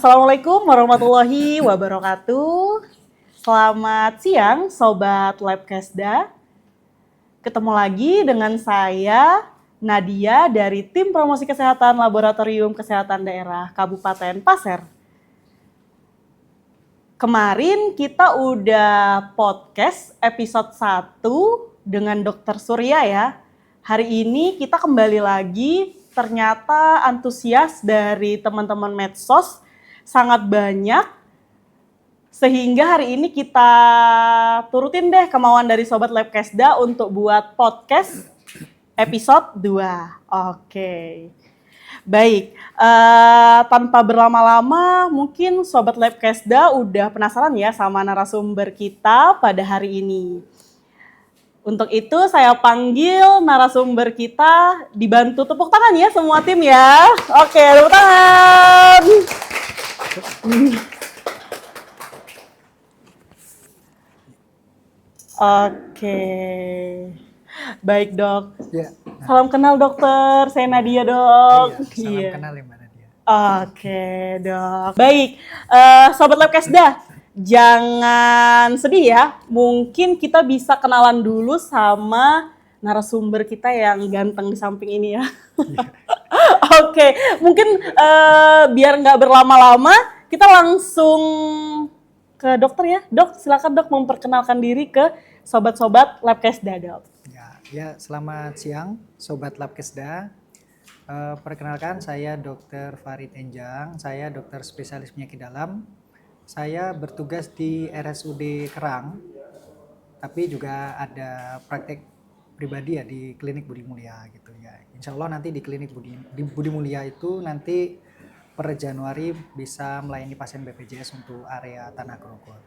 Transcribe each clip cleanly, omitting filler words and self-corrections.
Assalamualaikum warahmatullahi wabarakatuh. Selamat siang Sobat Labkesda. Ketemu lagi dengan saya Nadia dari Tim Promosi Kesehatan Laboratorium Kesehatan Daerah Kabupaten Pasir. Kemarin kita udah podcast episode 1 dengan Dr. Surya ya. Hari ini kita kembali lagi, ternyata antusias dari teman-teman medsos sangat banyak. Sehingga hari ini kita turutin deh kemauan dari Sobat Labkesda untuk buat podcast episode 2. Oke. Baik, tanpa berlama-lama mungkin Sobat Labkesda udah penasaran ya sama narasumber kita pada hari ini. Untuk itu saya panggil narasumber kita, dibantu tepuk tangan ya semua tim ya. Oke, tepuk tangan. Oke, baik dok. Ya. Salam kenal dokter, saya Nadia dok. Salam kenal ya Mbak Nadia. Oke dok. Baik, Sobat Labkesda, jangan sedih ya. Mungkin kita bisa kenalan dulu sama narasumber kita yang ganteng di samping ini ya. Oke, mungkin biar nggak berlama-lama, kita langsung ke dokter ya. Dok, silakan dok memperkenalkan diri ke sobat-sobat Labkesda dok. Ya, selamat siang Sobat Labkesda. Perkenalkan saya Dr. Farid Enjang, saya dokter spesialis penyakit dalam. Saya bertugas di RSUD Kerang, tapi juga ada praktek pribadi ya di klinik Budi Mulia gitu ya. Insya Allah nanti di klinik Budi Mulia itu nanti per Januari bisa melayani pasien BPJS untuk area Tanah Grogol.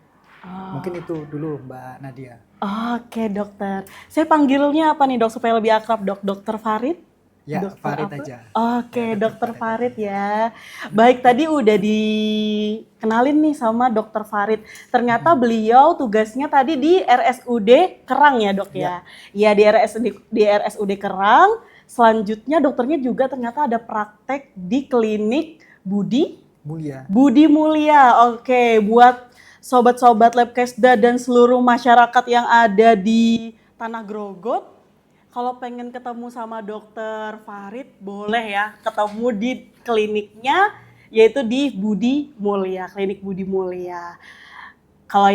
Mungkin itu dulu Mbak Nadia. Oke dokter, saya panggilnya apa nih dok supaya lebih akrab dok? Dokter Farid? Ya, Dokter Farid apa? aja. Oke, dokter Farid ya. Baik, tadi udah dikenalin nih sama dokter Farid. Ternyata beliau tugasnya tadi di RSUD Kerang ya dok ya. Ya di RSUD Kerang. Selanjutnya dokternya juga ternyata ada praktek di klinik Budi Mulia. Oke, buat sobat-sobat Labkesda dan seluruh masyarakat yang ada di Tanah Grogol, kalau pengen ketemu sama dokter Farid, boleh ya ketemu di kliniknya, yaitu di Budi Mulia, klinik Budi Mulia. Kalau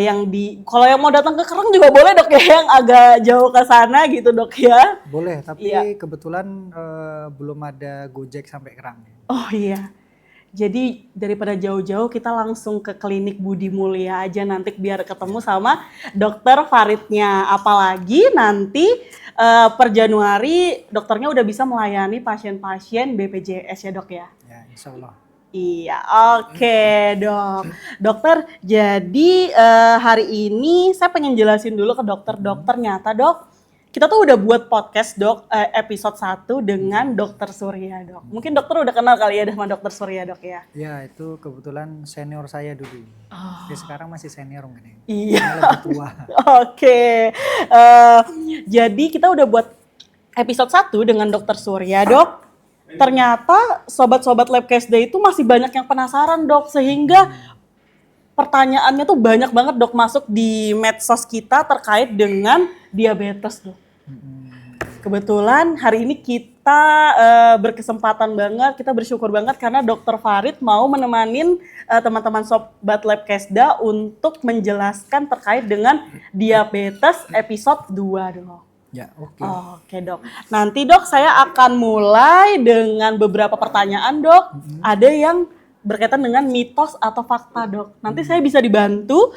yang mau datang ke Kerang juga boleh dok ya, yang agak jauh ke sana gitu dok ya. Boleh, tapi kebetulan belum ada Gojek sampai Kerang. Oh iya. Jadi daripada jauh-jauh kita langsung ke klinik Budi Mulia aja nanti biar ketemu sama dokter Faridnya. Apalagi nanti per Januari dokternya udah bisa melayani pasien-pasien BPJS ya dok ya? Ya, insya Allah. Iya, oke dok. Dokter, jadi hari ini saya pengen jelasin dulu ke dokter. Ternyata dok, kita tuh udah buat podcast dok, episode 1 dengan dokter Surya dok. Mungkin dokter udah kenal kali ya sama dokter Surya dok ya? Ya, itu kebetulan senior saya dulu. Dia sekarang masih senior mungkin. Iya. Lebih tua. Oke. Jadi kita udah buat episode 1 dengan dokter Surya dok. Ternyata sobat-sobat Labkesda itu masih banyak yang penasaran dok. Sehingga pertanyaannya tuh banyak banget dok masuk di medsos kita terkait dengan diabetes dok. Kebetulan hari ini kita berkesempatan banget, kita bersyukur banget karena dokter Farid mau menemanin teman-teman sobat Labkesda untuk menjelaskan terkait dengan diabetes episode 2 dok. Ya, oke. Oke dok. Nanti dok saya akan mulai dengan beberapa pertanyaan dok. Ada yang berkaitan dengan mitos atau fakta dok. Nanti saya bisa dibantu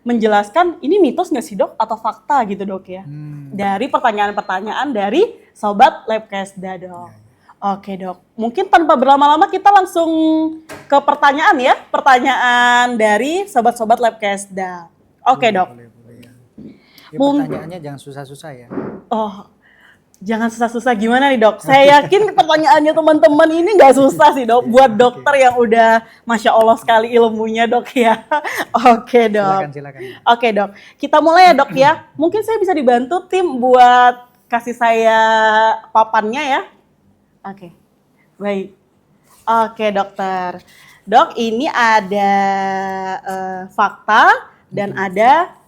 menjelaskan ini mitos nggak sih dok atau fakta gitu dok ya. Dari pertanyaan-pertanyaan dari sobat Labkesda dok. Oke dok. Mungkin tanpa berlama-lama kita langsung ke pertanyaan ya. Pertanyaan dari sobat-sobat Labkesda. Oke dok. Boleh, ya. Pertanyaannya jangan susah-susah ya. Oh, jangan susah-susah gimana nih dok? Saya yakin pertanyaannya teman-teman ini nggak susah sih dok. Buat dokter yang udah Masya Allah sekali ilmunya dok ya. Oke dok. Silakan. Oke dok, kita mulai ya dok ya. Mungkin saya bisa dibantu tim buat kasih saya papannya ya. Oke, baik. Oke dokter. Dok, ini ada fakta dan ada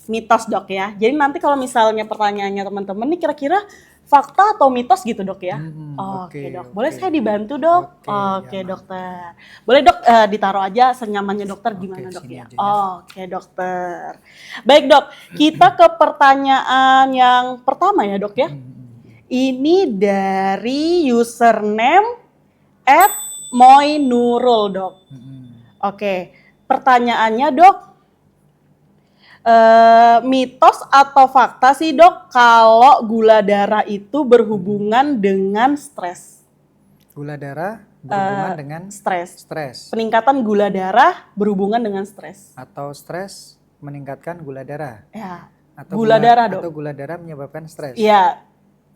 mitos dok ya. Jadi nanti kalau misalnya pertanyaannya teman-teman nih kira-kira fakta atau mitos gitu dok ya? Oke dok, boleh saya dibantu dok? Oke aman. dokter. Boleh dok ditaruh aja senyamannya dokter gimana dok sini ya? aja ya. Oke dokter. Baik dok, kita ke pertanyaan yang pertama ya dok ya. Ini dari username @moinurul dok. Oke, pertanyaannya dok, mitos atau fakta sih dok kalau gula darah itu berhubungan dengan stres? Gula darah berhubungan dengan Stres. stres Peningkatan gula darah berhubungan dengan stres. atau stres meningkatkan gula darah Ya. atau Gula darah dok. atau gula darah menyebabkan stres. Iya.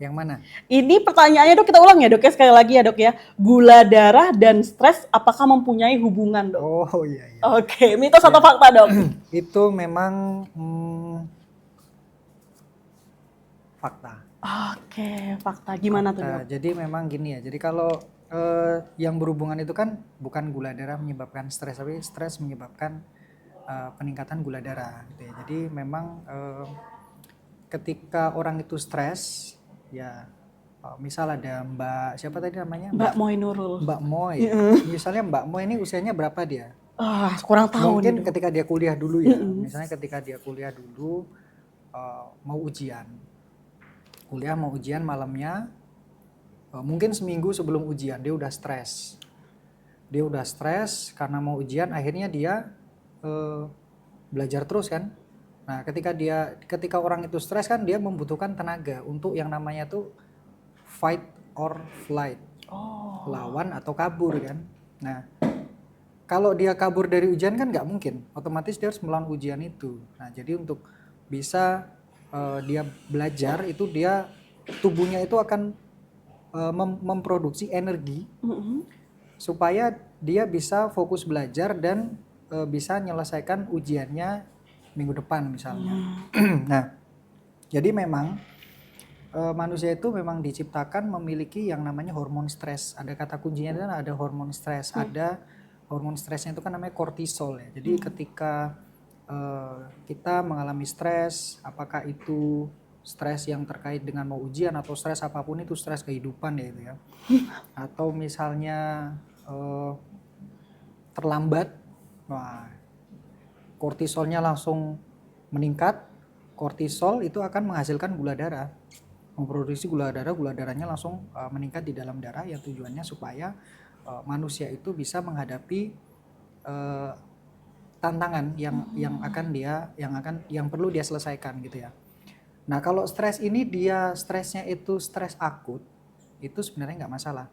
Yang mana? Ini pertanyaannya dok, kita ulang ya dok ya, sekali lagi ya dok ya. Gula darah dan stres apakah mempunyai hubungan dok? Oh iya. Oke, mitos atau fakta dok? Itu memang fakta. Oke, fakta. Gimana tuh dok? Jadi memang gini ya. Jadi kalau yang berhubungan itu kan bukan gula darah menyebabkan stres, tapi stres menyebabkan peningkatan gula darah. Gitu ya. Jadi memang ketika orang itu stres, ya misal ada Mbak siapa tadi namanya? Mbak Moinurul. Mbak Moy. Misalnya Mbak Moy ini usianya berapa dia? Kurang tahu. Mungkin ketika dia kuliah dulu ya. Misalnya ketika dia kuliah dulu mau ujian. Kuliah mau ujian malamnya, mungkin seminggu sebelum ujian dia udah stres. Dia udah stres karena mau ujian, akhirnya dia belajar terus kan. Nah ketika orang itu stres kan dia membutuhkan tenaga untuk yang namanya tuh fight or flight, lawan atau kabur kan. Nah kalau dia kabur dari ujian kan nggak mungkin, otomatis dia harus melawan ujian itu. Nah jadi untuk bisa dia belajar itu dia tubuhnya itu akan memproduksi energi supaya dia bisa fokus belajar dan bisa menyelesaikan ujiannya minggu depan misalnya. Nah jadi memang manusia itu memang diciptakan memiliki yang namanya hormon stres. Ada kata kuncinya dan ada hormon stres. Ada hormon stresnya itu kan namanya kortisol ya. Jadi ketika kita mengalami stres, apakah itu stres yang terkait dengan mau ujian atau stres apapun itu, stres kehidupan ya itu ya. Atau misalnya terlambat, wah, kortisolnya langsung meningkat. Kortisol itu akan menghasilkan gula darah, memproduksi gula darahnya langsung meningkat di dalam darah, yang tujuannya supaya manusia itu bisa menghadapi tantangan yang perlu dia selesaikan gitu ya. Nah kalau stres ini dia stresnya itu stres akut, itu sebenarnya nggak masalah.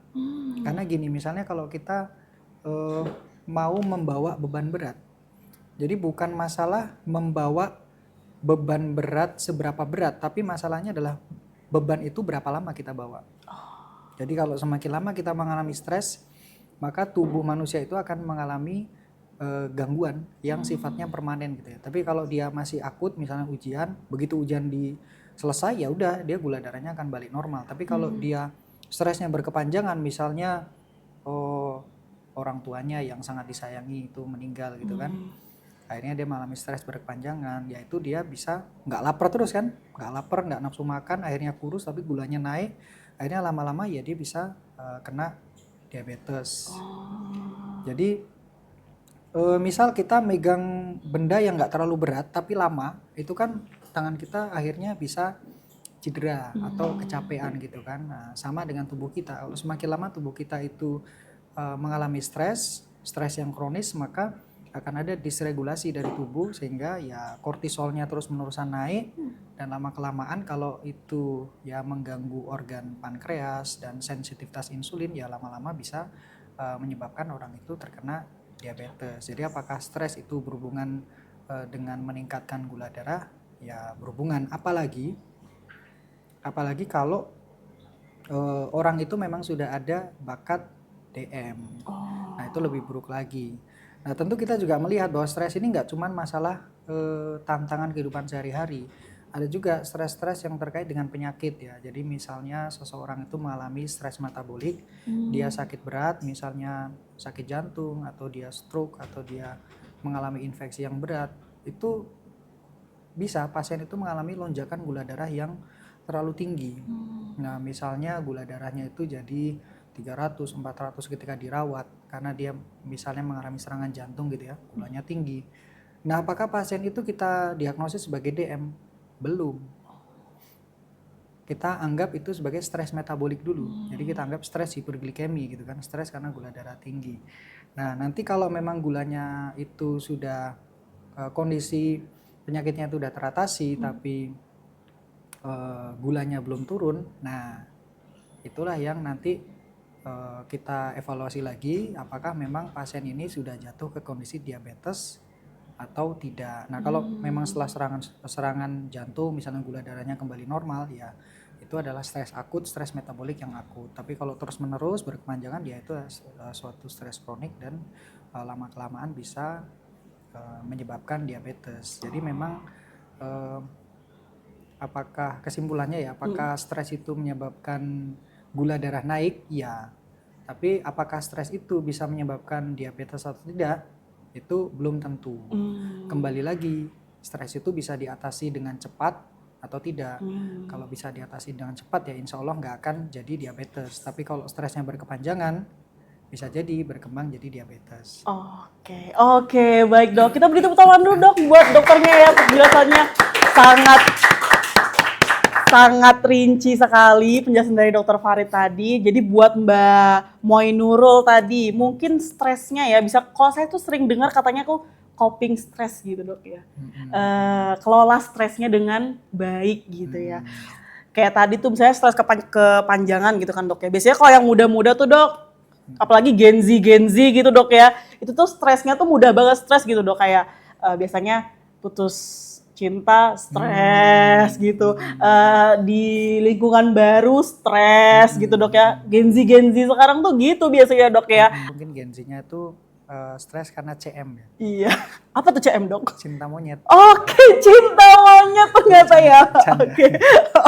Karena gini, misalnya kalau kita mau membawa beban berat, jadi bukan masalah membawa beban berat seberapa berat, tapi masalahnya adalah beban itu berapa lama kita bawa. Jadi kalau semakin lama kita mengalami stres, maka tubuh manusia itu akan mengalami gangguan yang sifatnya permanen gitu ya. Tapi kalau dia masih akut, misalnya ujian, begitu ujian selesai ya udah dia gula darahnya akan balik normal. Tapi kalau dia stresnya berkepanjangan, misalnya orang tuanya yang sangat disayangi itu meninggal gitu kan, akhirnya dia mengalami stres berkepanjangan, yaitu dia bisa nggak lapar terus kan, nggak lapar, nggak nafsu makan, akhirnya kurus tapi gulanya naik, akhirnya lama-lama ya dia bisa kena diabetes. Jadi misal kita megang benda yang nggak terlalu berat tapi lama, itu kan tangan kita akhirnya bisa cedera atau kecapean gitu kan. Nah, sama dengan tubuh kita, kalau semakin lama tubuh kita itu mengalami stres yang kronis, maka akan ada disregulasi dari tubuh sehingga ya kortisolnya terus-menerusan naik, dan lama-kelamaan kalau itu ya mengganggu organ pankreas dan sensitivitas insulin, ya lama-lama bisa menyebabkan orang itu terkena diabetes. Jadi apakah stres itu berhubungan dengan meningkatkan gula darah? Ya berhubungan, apalagi kalau orang itu memang sudah ada bakat DM. Nah itu lebih buruk lagi. Nah tentu kita juga melihat bahwa stres ini nggak cuma masalah tantangan kehidupan sehari-hari. Ada juga stres-stres yang terkait dengan penyakit ya. Jadi misalnya seseorang itu mengalami stres metabolik, dia sakit berat, misalnya sakit jantung atau dia stroke atau dia mengalami infeksi yang berat, itu bisa pasien itu mengalami lonjakan gula darah yang terlalu tinggi. Nah, misalnya gula darahnya itu jadi 300, 400 ketika dirawat karena dia misalnya mengalami serangan jantung gitu ya, gulanya tinggi. Nah, apakah pasien itu kita diagnosis sebagai DM? Belum. Kita anggap itu sebagai stres metabolik dulu. Jadi kita anggap stres hiperglikemi gitu kan, stres karena gula darah tinggi. Nah, nanti kalau memang gulanya itu sudah kondisi penyakitnya itu sudah teratasi tapi gulanya belum turun, nah itulah yang nanti kita evaluasi lagi apakah memang pasien ini sudah jatuh ke kondisi diabetes atau tidak. Nah, kalau memang setelah serangan jantung misalnya gula darahnya kembali normal, ya itu adalah stres akut, stres metabolik yang akut. Tapi kalau terus menerus berkepanjangan, ya itu suatu stres kronik dan lama kelamaan bisa menyebabkan diabetes. Jadi memang apakah kesimpulannya ya, apakah stres itu menyebabkan gula darah naik? Ya. Tapi apakah stres itu bisa menyebabkan diabetes atau tidak? Itu belum tentu. Kembali lagi, stres itu bisa diatasi dengan cepat atau tidak. Kalau bisa diatasi dengan cepat ya insya Allah nggak akan jadi diabetes. Tapi kalau stresnya berkepanjangan, bisa jadi berkembang jadi diabetes. Oke, baik dok. Kita beri tepuk tangan dulu dok buat dokternya ya, penjelasannya sangat rinci sekali penjelasan dari Dokter Farid tadi. Jadi buat Mbak Moinurul tadi, mungkin stresnya ya bisa, kalau saya tuh sering dengar katanya aku coping stress gitu dok ya. Kelola stresnya dengan baik gitu ya. Kayak tadi tuh misalnya stres kepanjangan gitu kan dok ya. Biasanya kalau yang muda-muda tuh dok, apalagi Gen Z gitu dok ya, itu tuh stresnya tuh mudah banget stres gitu dok. Kayak biasanya putus cinta, stres gitu, di lingkungan baru stres gitu dok ya. Gen Z sekarang tuh gitu biasanya dok ya. Mungkin Gen Z-nya itu stres karena CM ya. Iya, apa tuh CM dok? Cinta monyet. Oke, cinta monyet ternyata ya.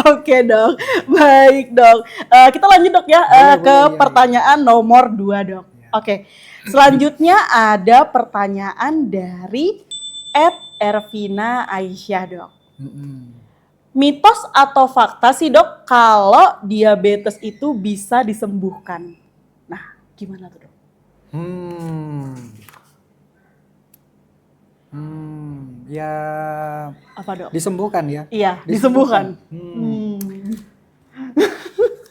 Oke dok, baik dok. Kita lanjut dok ya ke pertanyaan nomor 2 dok. Oke, selanjutnya ada pertanyaan dari Ervina Aisyah dok. Mitos atau fakta sih dok kalau diabetes itu bisa disembuhkan? Nah, gimana tuh dok? Ya. Apa dok? Disembuhkan ya? Iya, disembuhkan.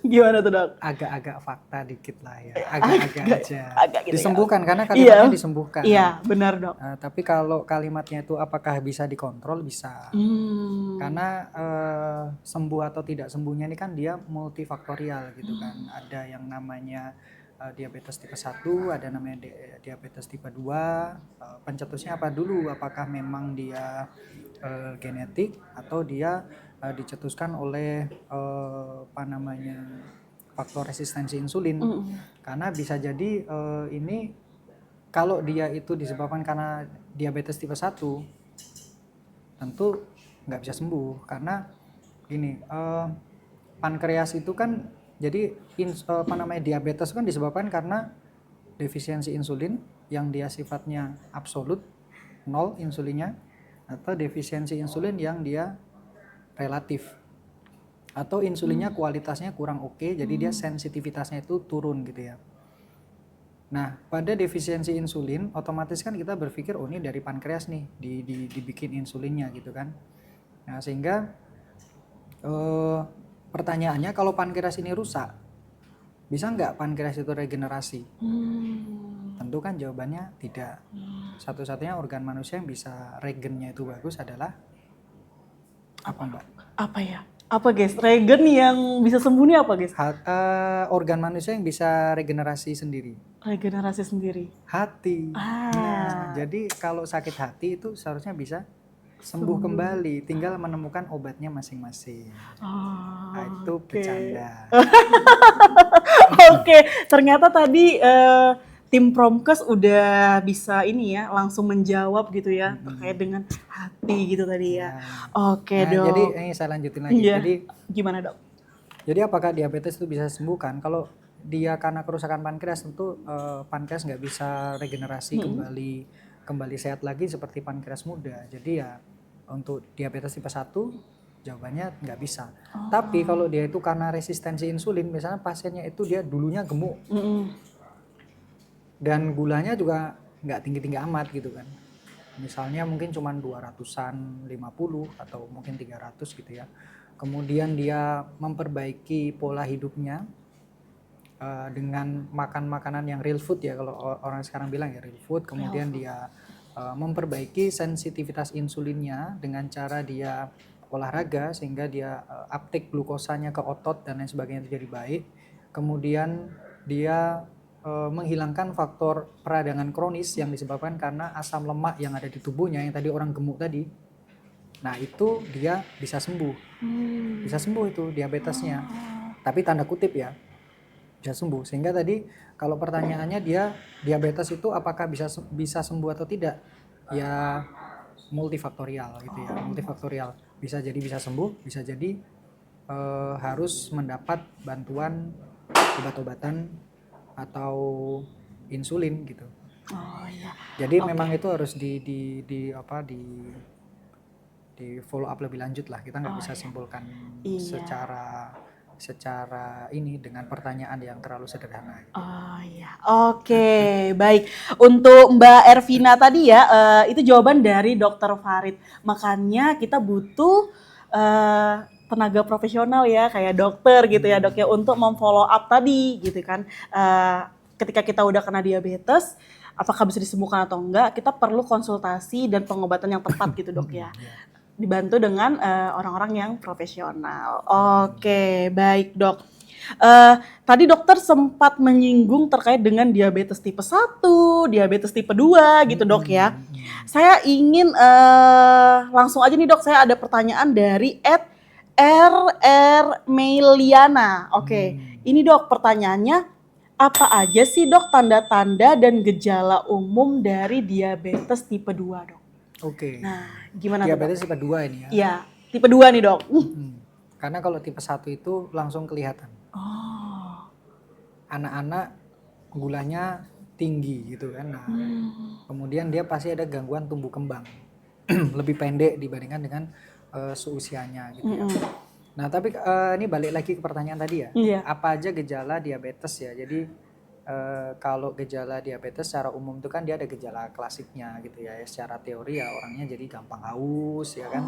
Gimana tuh dok? Agak-agak fakta dikit lah ya, agak-agak aja. Gitu disembuhkan ya. Karena kalimatnya disembuhkan. Iya, benar dok. Tapi kalau kalimatnya itu apakah bisa dikontrol? Bisa. Karena sembuh atau tidak sembuhnya ini kan dia multifaktorial gitu kan. Ada yang namanya diabetes tipe 1, ada namanya diabetes tipe 2. Pencetusnya apa dulu? Apakah memang dia genetik atau dia dicetuskan oleh faktor resistensi insulin. Karena bisa jadi ini kalau dia itu disebabkan karena diabetes tipe 1 tentu nggak bisa sembuh karena gini, pankreas itu kan jadi diabetes kan disebabkan karena defisiensi insulin yang dia sifatnya absolut 0 insulinnya, atau defisiensi insulin yang dia relatif, atau insulinnya kualitasnya kurang oke, jadi dia sensitivitasnya itu turun gitu ya. Nah, pada defisiensi insulin otomatis kan kita berpikir oh ini dari pankreas nih dibikin insulinnya gitu kan. Nah, sehingga pertanyaannya kalau pankreas ini rusak, bisa nggak pankreas itu regenerasi? Tentu kan jawabannya tidak. Satu-satunya organ manusia yang bisa regennya itu bagus adalah apa mbak? Apa ya? Apa guys? Regen yang bisa sembuh nih apa guys? Organ manusia yang bisa regenerasi sendiri. Regenerasi sendiri? Hati. Nah, jadi kalau sakit hati itu seharusnya bisa sembuh kembali, tinggal menemukan obatnya masing-masing. Nah, itu bercanda. Oke, ternyata tadi tim Promkes udah bisa ini ya langsung menjawab gitu ya terkait dengan hati gitu tadi ya. Oke, Nah, Dok. jadi ini saya lanjutin lagi. Iya. Jadi Gimana, Dok? Jadi apakah diabetes itu bisa disembuhkan? Kalau dia karena kerusakan pankreas tentu pankreas nggak bisa regenerasi kembali sehat lagi seperti pankreas muda. Jadi ya untuk diabetes tipe 1 jawabannya nggak bisa. Tapi kalau dia itu karena resistensi insulin, misalnya pasiennya itu dia dulunya gemuk dan gulanya juga nggak tinggi-tinggi amat gitu kan. Misalnya mungkin cuma 200-an 50 atau mungkin 300 gitu ya. Kemudian dia memperbaiki pola hidupnya dengan makan makanan yang real food ya, kalau orang sekarang bilang ya real food. Kemudian dia memperbaiki sensitivitas insulinnya dengan cara dia olahraga sehingga dia uptake glukosanya ke otot dan lain sebagainya itu jadi baik. Kemudian dia menghilangkan faktor peradangan kronis yang disebabkan karena asam lemak yang ada di tubuhnya yang tadi orang gemuk tadi. Nah itu dia bisa sembuh, bisa sembuh itu diabetesnya. Tapi tanda kutip ya, bisa sembuh. Sehingga tadi kalau pertanyaannya dia diabetes itu apakah bisa sembuh atau tidak? Ya multifaktorial gitu ya, multifaktorial. Bisa jadi bisa sembuh, bisa jadi harus mendapat bantuan obat-obatan atau insulin gitu. Oh iya. Jadi memang itu harus di follow up lebih lanjut lah. Kita nggak bisa simpulkan secara ini dengan pertanyaan yang terlalu sederhana. Oh iya, oke, baik. Untuk Mbak Ervina tadi ya, itu jawaban dari Dokter Farid. Makanya kita butuh tenaga profesional ya, kayak dokter gitu ya dok ya, untuk memfollow up tadi gitu kan. Ketika kita udah kena diabetes, apakah bisa disembuhkan atau enggak, kita perlu konsultasi dan pengobatan yang tepat gitu dok ya. Dibantu dengan orang-orang yang profesional. Oke, baik dok. Tadi dokter sempat menyinggung terkait dengan diabetes tipe 1, diabetes tipe 2 gitu dok ya. Saya ingin langsung aja nih dok, saya ada pertanyaan dari RR Meliana. Oke, ini dok pertanyaannya, apa aja sih dok tanda-tanda dan gejala umum dari diabetes tipe 2 dok? Oke. Nah, gimana diabetes tuh, tipe 2 ini ya? Iya, tipe 2 nih dok. Karena kalau tipe 1 itu langsung kelihatan. Anak-anak gulanya tinggi gitu kan. Nah, kemudian dia pasti ada gangguan tumbuh kembang. Lebih pendek dibandingkan dengan seusianya gitu ya. Nah, tapi ini balik lagi ke pertanyaan tadi ya. Iya. Apa aja gejala diabetes ya? Jadi kalau gejala diabetes secara umum itu kan dia ada gejala klasiknya gitu ya. Secara teori ya orangnya jadi gampang haus ya kan.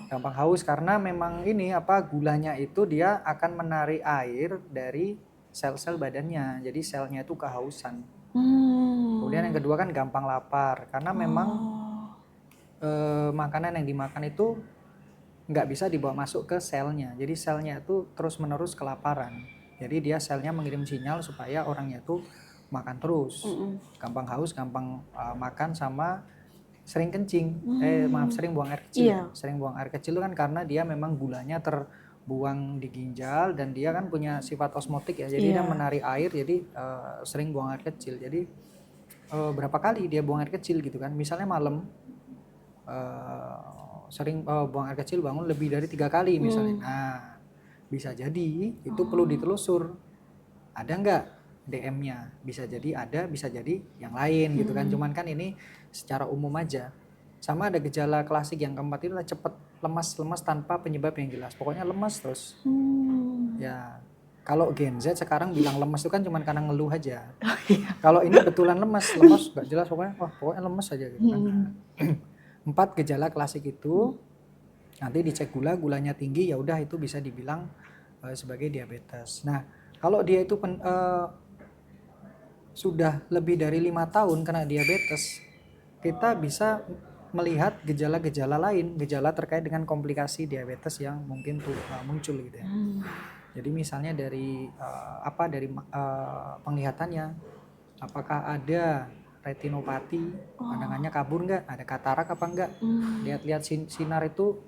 Gampang haus karena memang ini gulanya itu dia akan menarik air dari sel-sel badannya. Jadi selnya itu kehausan. Kemudian yang kedua kan gampang lapar karena memang makanan yang dimakan itu nggak bisa dibawa masuk ke selnya. Jadi selnya itu terus-menerus kelaparan. Jadi dia selnya mengirim sinyal supaya orangnya itu makan terus. Gampang haus, gampang makan sama sering kencing. Sering buang air kecil. Iya. Sering buang air kecil itu kan karena dia memang gulanya terbuang di ginjal dan dia kan punya sifat osmotik ya. Jadi dia menarik air, jadi sering buang air kecil. Jadi berapa kali dia buang air kecil gitu kan. Misalnya malam sering buang air kecil bangun lebih dari 3 kali misalnya. Nah, bisa jadi itu perlu ditelusur. Ada nggak DM-nya? Bisa jadi ada, bisa jadi yang lain gitu kan. Cuman kan ini secara umum aja. Sama ada gejala klasik yang keempat itu adalah cepat lemas tanpa penyebab yang jelas. Pokoknya lemas terus. Ya, kalau Gen Z sekarang bilang lemas itu kan cuma karena ngeluh aja. Kalau ini betulan lemas nggak jelas pokoknya lemas aja gitu kan. 4 gejala klasik itu nanti dicek gulanya tinggi ya udah itu bisa dibilang sebagai diabetes. Nah, kalau dia itu sudah lebih dari 5 tahun kena diabetes, kita bisa melihat gejala-gejala lain, gejala terkait dengan komplikasi diabetes yang mungkin muncul gitu ya. Jadi misalnya dari penglihatannya, apakah ada retinopati, pandangannya kabur nggak, ada katarak apa enggak, lihat-lihat sinar itu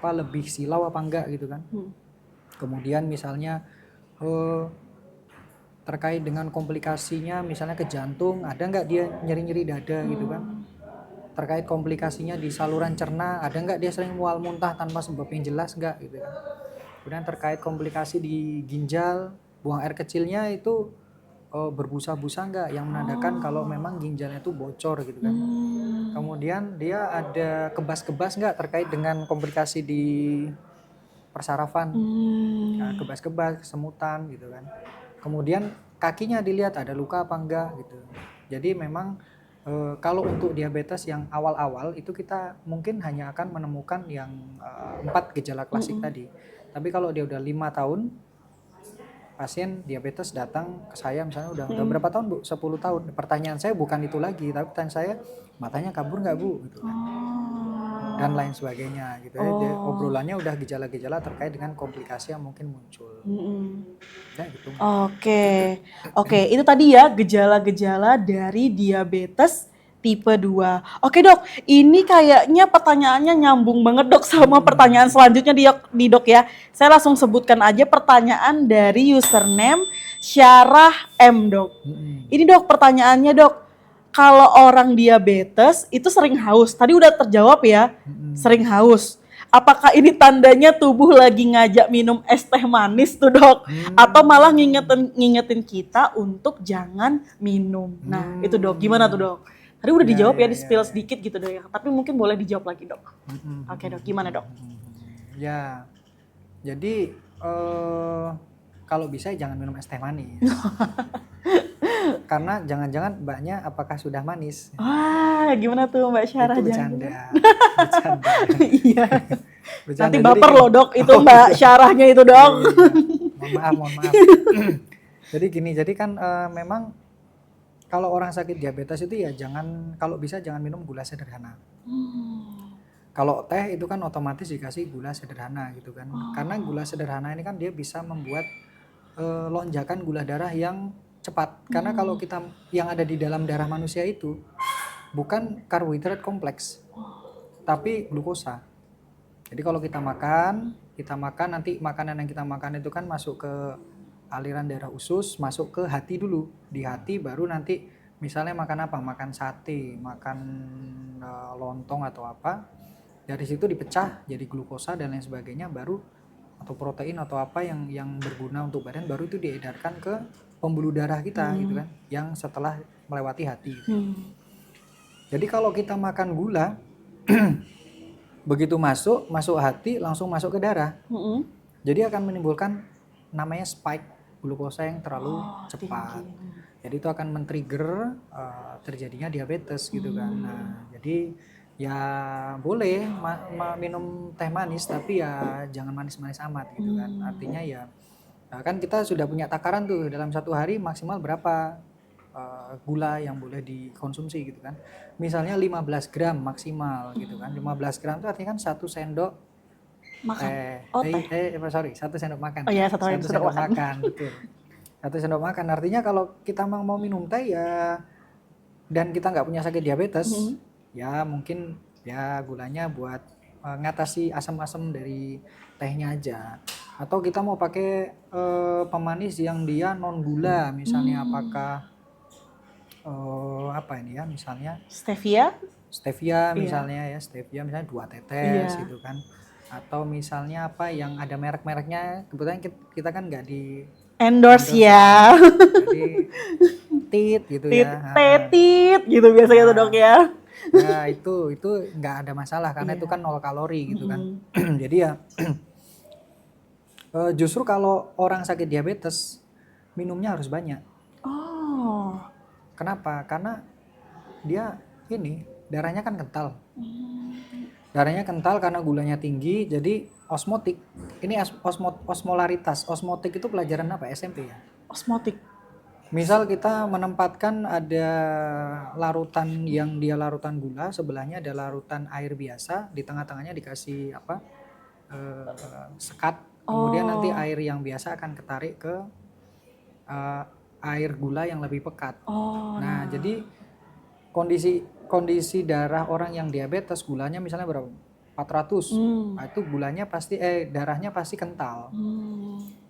lebih silau apa enggak gitu kan. Kemudian misalnya terkait dengan komplikasinya, misalnya ke jantung, ada nggak dia nyeri-nyeri dada gitu kan. Terkait komplikasinya di saluran cerna, ada nggak dia sering mual muntah tanpa sebab yang jelas nggak gitu kan. Kemudian terkait komplikasi di ginjal, buang air kecilnya itu berbusa-busa nggak, yang menandakan kalau memang ginjalnya itu bocor gitu kan. Kemudian dia ada kebas-kebas nggak terkait dengan komplikasi di persarafan, nah, kebas-kebas, kesemutan gitu kan. Kemudian kakinya dilihat ada luka apa enggak gitu. Jadi memang kalau untuk diabetes yang awal-awal itu kita mungkin hanya akan menemukan yang 4 gejala klasik tadi. Tapi kalau dia udah 5 tahun, pasien diabetes datang ke saya misalnya udah berapa tahun Bu? 10 tahun. Pertanyaan saya bukan itu lagi, tapi pertanyaan saya matanya kabur nggak Bu? Gitu kan. Dan lain sebagainya gitu ya. Obrolannya udah gejala-gejala terkait dengan komplikasi yang mungkin muncul. Ya, gitu. Oke, itu tadi ya gejala-gejala dari diabetes tipe 2. Oke dok, ini kayaknya pertanyaannya nyambung banget dok sama pertanyaan selanjutnya di dok ya. Saya langsung sebutkan aja pertanyaan dari username Syarah M dok. Ini dok pertanyaannya dok, kalau orang diabetes itu sering haus, tadi udah terjawab ya, sering haus. Apakah ini tandanya tubuh lagi ngajak minum es teh manis tuh dok? Atau malah ngingetin kita untuk jangan minum. Nah itu dok, gimana tuh dok? Tadi udah dijawab ya, di spill sedikit gitu dok ya. Tapi mungkin boleh dijawab lagi dok. Oke dok, gimana dok? Ya, jadi kalau bisa jangan minum es teh manis. Karena jangan-jangan mbaknya apakah sudah manis? Wah, gimana tuh Mbak Syarah? Itu bercanda. Iya. Bercanda. Nanti baper loh dok, itu Mbak Syarahnya itu dok. Iya. Mohon maaf. Jadi gini, jadi kan memang kalau orang sakit diabetes itu ya kalau bisa jangan minum gula sederhana. Kalau teh itu kan otomatis dikasih gula sederhana gitu kan. Karena gula sederhana ini kan dia bisa membuat lonjakan gula darah yang cepat. Karena kalau kita yang ada di dalam darah manusia itu bukan karbohidrat kompleks, tapi glukosa. Jadi kalau kita makan nanti makanan yang kita makan itu kan masuk ke aliran darah usus, masuk ke hati dulu. Di hati baru nanti misalnya makan apa? Makan sate, makan lontong atau apa. Dari situ dipecah jadi glukosa dan lain sebagainya, baru atau protein atau apa yang berguna untuk badan, baru itu diedarkan ke pembuluh darah kita gitu kan, yang setelah melewati hati gitu. Jadi kalau kita makan gula begitu masuk hati langsung masuk ke darah, jadi akan menimbulkan namanya spike glukosa yang terlalu cepat. Jadi itu akan men-trigger terjadinya diabetes gitu kan. Nah, jadi ya boleh minum teh manis, tapi ya jangan manis-manis amat gitu kan. Artinya ya kan kita sudah punya takaran tuh dalam satu hari maksimal berapa gula yang boleh dikonsumsi gitu kan. Misalnya 15 gram maksimal gitu kan. 15 gram itu artinya kan 1 sendok makan. Satu sendok makan. Oh iya, satu sendok makan. Betul. 1 sendok makan. Artinya kalau kita mau minum teh ya, dan kita nggak punya sakit diabetes, ya mungkin ya gulanya buat ngatasi asam-asam dari tehnya aja. Atau kita mau pakai pemanis yang dia non gula, misalnya apakah apa ini ya, misalnya stevia misalnya ya, stevia misalnya 2 tetes gitu kan. Atau misalnya apa yang ada merek-mereknya, kebetulan kita kan nggak di endorse ya. Jadi tit gitu ya. Tetit gitu biasanya tuh dok ya. Ya itu nggak ada masalah karena itu kan 0 kalori gitu kan. Jadi ya justru kalau orang sakit diabetes minumnya harus banyak. Kenapa? Karena dia darahnya kan kental. Darahnya kental karena gulanya tinggi, jadi osmotik. Ini osmolaritas. Osmotik itu pelajaran apa? SMP ya? Osmotik. Misal kita menempatkan ada larutan yang dia larutan gula, sebelahnya ada larutan air biasa, di tengah-tengahnya dikasih sekat. Kemudian nanti air yang biasa akan ketarik ke air gula yang lebih pekat. Nah, jadi kondisi darah orang yang diabetes, gulanya misalnya berapa? 400. Nah, itu gulanya pasti darahnya pasti kental.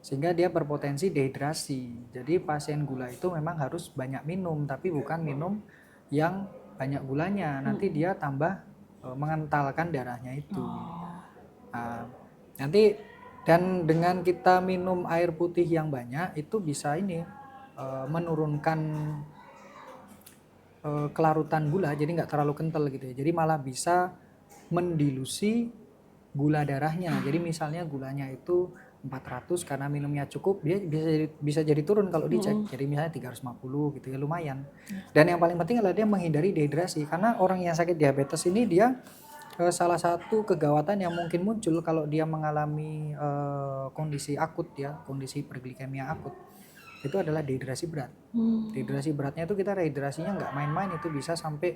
sehingga dia berpotensi dehidrasi. Jadi pasien gula itu memang harus banyak minum, tapi bukan minum yang banyak gulanya. Nanti dia tambah mengentalkan darahnya itu. Nah, nanti dan dengan kita minum air putih yang banyak itu bisa ini menurunkan kelarutan gula, jadi nggak terlalu kental gitu ya. Jadi malah bisa mendilusi gula darahnya. Jadi misalnya gulanya itu 400, karena minumnya cukup, dia bisa jadi turun kalau dicek. Jadi misalnya 350 gitu ya, lumayan. Dan yang paling penting adalah dia menghindari dehidrasi, karena orang yang sakit diabetes ini dia salah satu kegawatan yang mungkin muncul kalau dia mengalami kondisi akut ya, kondisi hiperglikemia akut. Itu adalah dehidrasi berat. Dehidrasi beratnya itu kita rehidrasinya nggak main-main, itu bisa sampai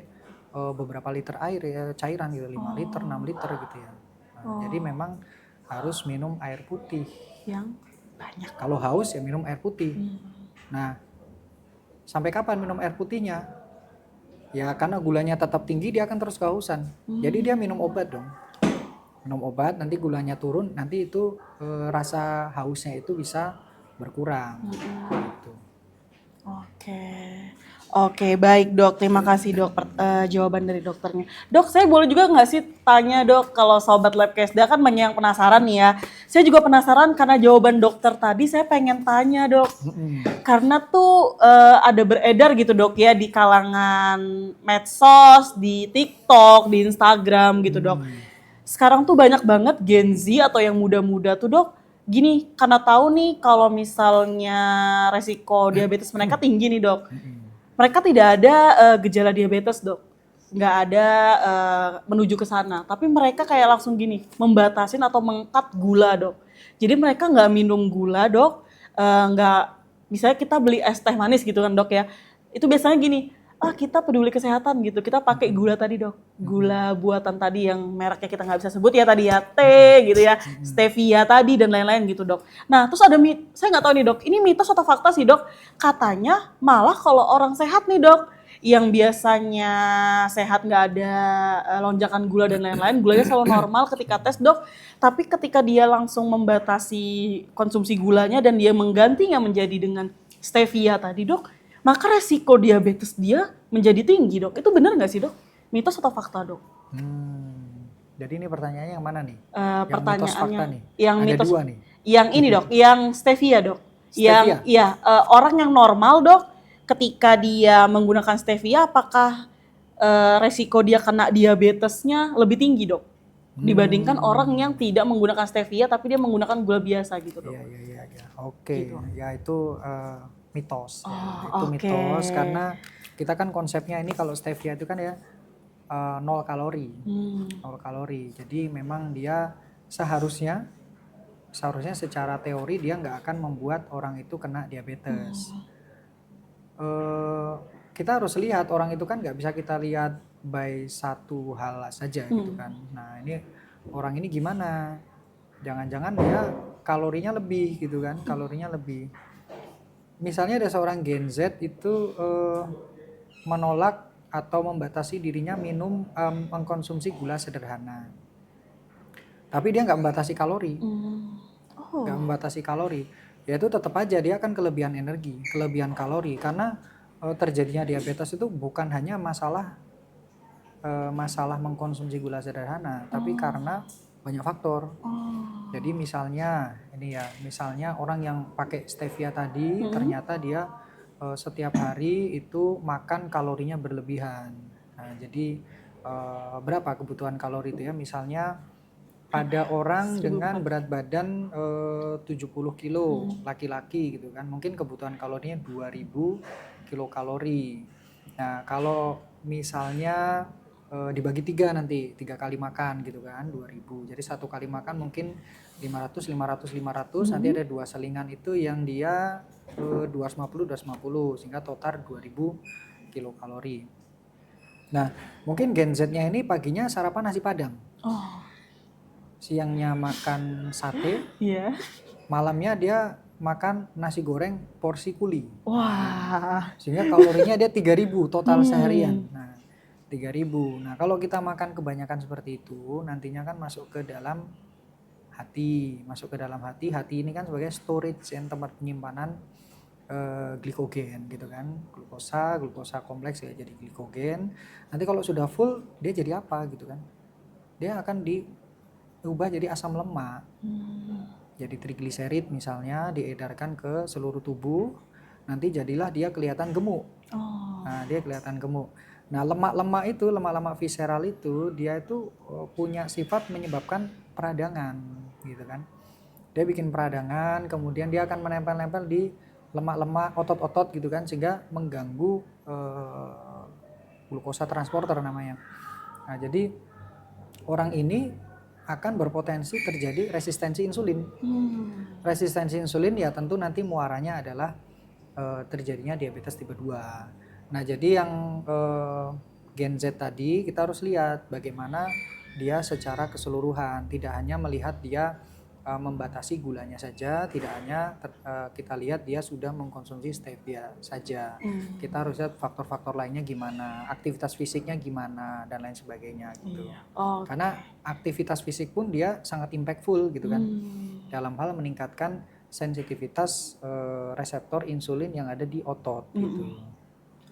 beberapa liter air ya, cairan gitu, 5 liter, 6 liter gitu ya. Nah, jadi memang harus minum air putih. Yang banyak. Kalau haus ya minum air putih. Nah, sampai kapan minum air putihnya? Ya karena gulanya tetap tinggi, dia akan terus kehausan. Jadi dia minum obat dong. Minum obat, nanti gulanya turun, nanti itu rasa hausnya itu bisa berkurang. Gitu. Oke, baik dok. Terima kasih dok jawaban dari dokternya. Dok, saya boleh juga nggak sih tanya dok, kalau sobat Labkesda kan banyak yang penasaran nih ya. Saya juga penasaran karena jawaban dokter tadi, saya pengen tanya dok. Karena tuh ada beredar gitu dok ya di kalangan medsos, di TikTok, di Instagram gitu dok. Sekarang tuh banyak banget Gen Z atau yang muda-muda tuh dok, gini, karena tahu nih kalau misalnya resiko diabetes mereka tinggi nih dok. Mereka tidak ada gejala diabetes dok, nggak ada menuju ke sana. Tapi mereka kayak langsung gini, membatasin atau mengkat gula dok. Jadi mereka nggak minum gula dok, nggak, misalnya kita beli es teh manis gitu kan dok ya. Itu biasanya gini, kita peduli kesehatan gitu, kita pakai gula tadi dok, gula buatan tadi yang mereknya kita nggak bisa sebut ya tadi ya, gitu ya, stevia tadi dan lain-lain gitu dok. Nah terus ada saya nggak tahu nih dok, ini mitos atau fakta sih dok, katanya malah kalau orang sehat nih dok, yang biasanya sehat nggak ada lonjakan gula dan lain-lain, gulanya selalu normal ketika tes dok, tapi ketika dia langsung membatasi konsumsi gulanya dan dia menggantinya menjadi dengan stevia tadi dok, maka resiko diabetes dia menjadi tinggi dok. Itu benar nggak sih dok? Mitos atau fakta dok? Jadi ini pertanyaannya yang mana nih? Yang Pertanyaannya mitos fakta nih? Yang ada mitos, dua nih. Yang ini dok, yang stevia dok. Stevia? Orang yang normal dok, ketika dia menggunakan stevia, apakah resiko dia kena diabetesnya lebih tinggi dok? Dibandingkan orang yang tidak menggunakan stevia tapi dia menggunakan gula biasa gitu dok. Iya. Oke. Gitu. Ya itu mitos. Itu mitos karena kita kan konsepnya ini kalau stevia itu kan ya 0 kalori. 0 kalori. Jadi memang dia seharusnya secara teori dia nggak akan membuat orang itu kena diabetes. Kita harus lihat orang itu kan nggak bisa kita lihat by satu hal saja gitu kan. Nah ini orang ini gimana? Jangan-jangan dia kalorinya lebih gitu kan, kalorinya lebih. Misalnya ada seorang Gen Z itu menolak atau membatasi dirinya mengkonsumsi gula sederhana. Tapi dia nggak membatasi kalori. Nggak membatasi kalori. Ya itu tetap aja dia akan kelebihan energi, kelebihan kalori. Karena terjadinya diabetes itu bukan hanya masalah mengkonsumsi gula sederhana, tapi karena banyak faktor. Jadi misalnya orang yang pakai stevia tadi ternyata dia setiap hari itu makan kalorinya berlebihan. Nah, jadi berapa kebutuhan kalori itu ya? Misalnya pada orang dengan berat badan 70 kilo laki-laki gitu kan, mungkin kebutuhan kalorinya 2000 kilokalori. Nah, kalau misalnya dibagi 3 nanti 3 kali makan gitu kan 2000, jadi 1 kali makan mungkin 500 nanti ada 2 selingan itu yang dia 250 sehingga total 2000 kilokalori. Nah mungkin Gen Z-nya ini paginya sarapan nasi padang, siangnya makan sate, malamnya dia makan nasi goreng porsi kuli. Sehingga kalorinya dia 3000 total seharian. Nah 3000. Nah kalau kita makan kebanyakan seperti itu nantinya kan masuk ke dalam hati, masuk ke dalam hati. Hati ini kan sebagai storage yang tempat penyimpanan glikogen gitu kan, glukosa kompleks ya jadi glikogen. Nanti kalau sudah full dia jadi apa gitu kan? Dia akan diubah jadi asam lemak. Jadi trigliserid misalnya diedarkan ke seluruh tubuh. Nanti jadilah dia kelihatan gemuk. Nah, dia kelihatan gemuk. Nah, lemak-lemak visceral itu dia itu punya sifat menyebabkan peradangan gitu kan. Dia bikin peradangan, kemudian dia akan menempel-nempel di lemak-lemak otot-otot gitu kan, sehingga mengganggu glukosa transporter namanya. Nah, jadi orang ini akan berpotensi terjadi resistensi insulin. Resistensi insulin ya tentu nanti muaranya adalah terjadinya diabetes tipe 2. Nah, jadi yang Gen Z tadi kita harus lihat bagaimana dia secara keseluruhan, tidak hanya melihat dia membatasi gulanya saja, tidak hanya kita lihat dia sudah mengkonsumsi stevia saja. Kita harus lihat faktor-faktor lainnya gimana, aktivitas fisiknya gimana dan lain sebagainya gitu. Karena aktivitas fisik pun dia sangat impactful gitu kan, dalam hal meningkatkan sensitivitas reseptor insulin yang ada di otot gitu.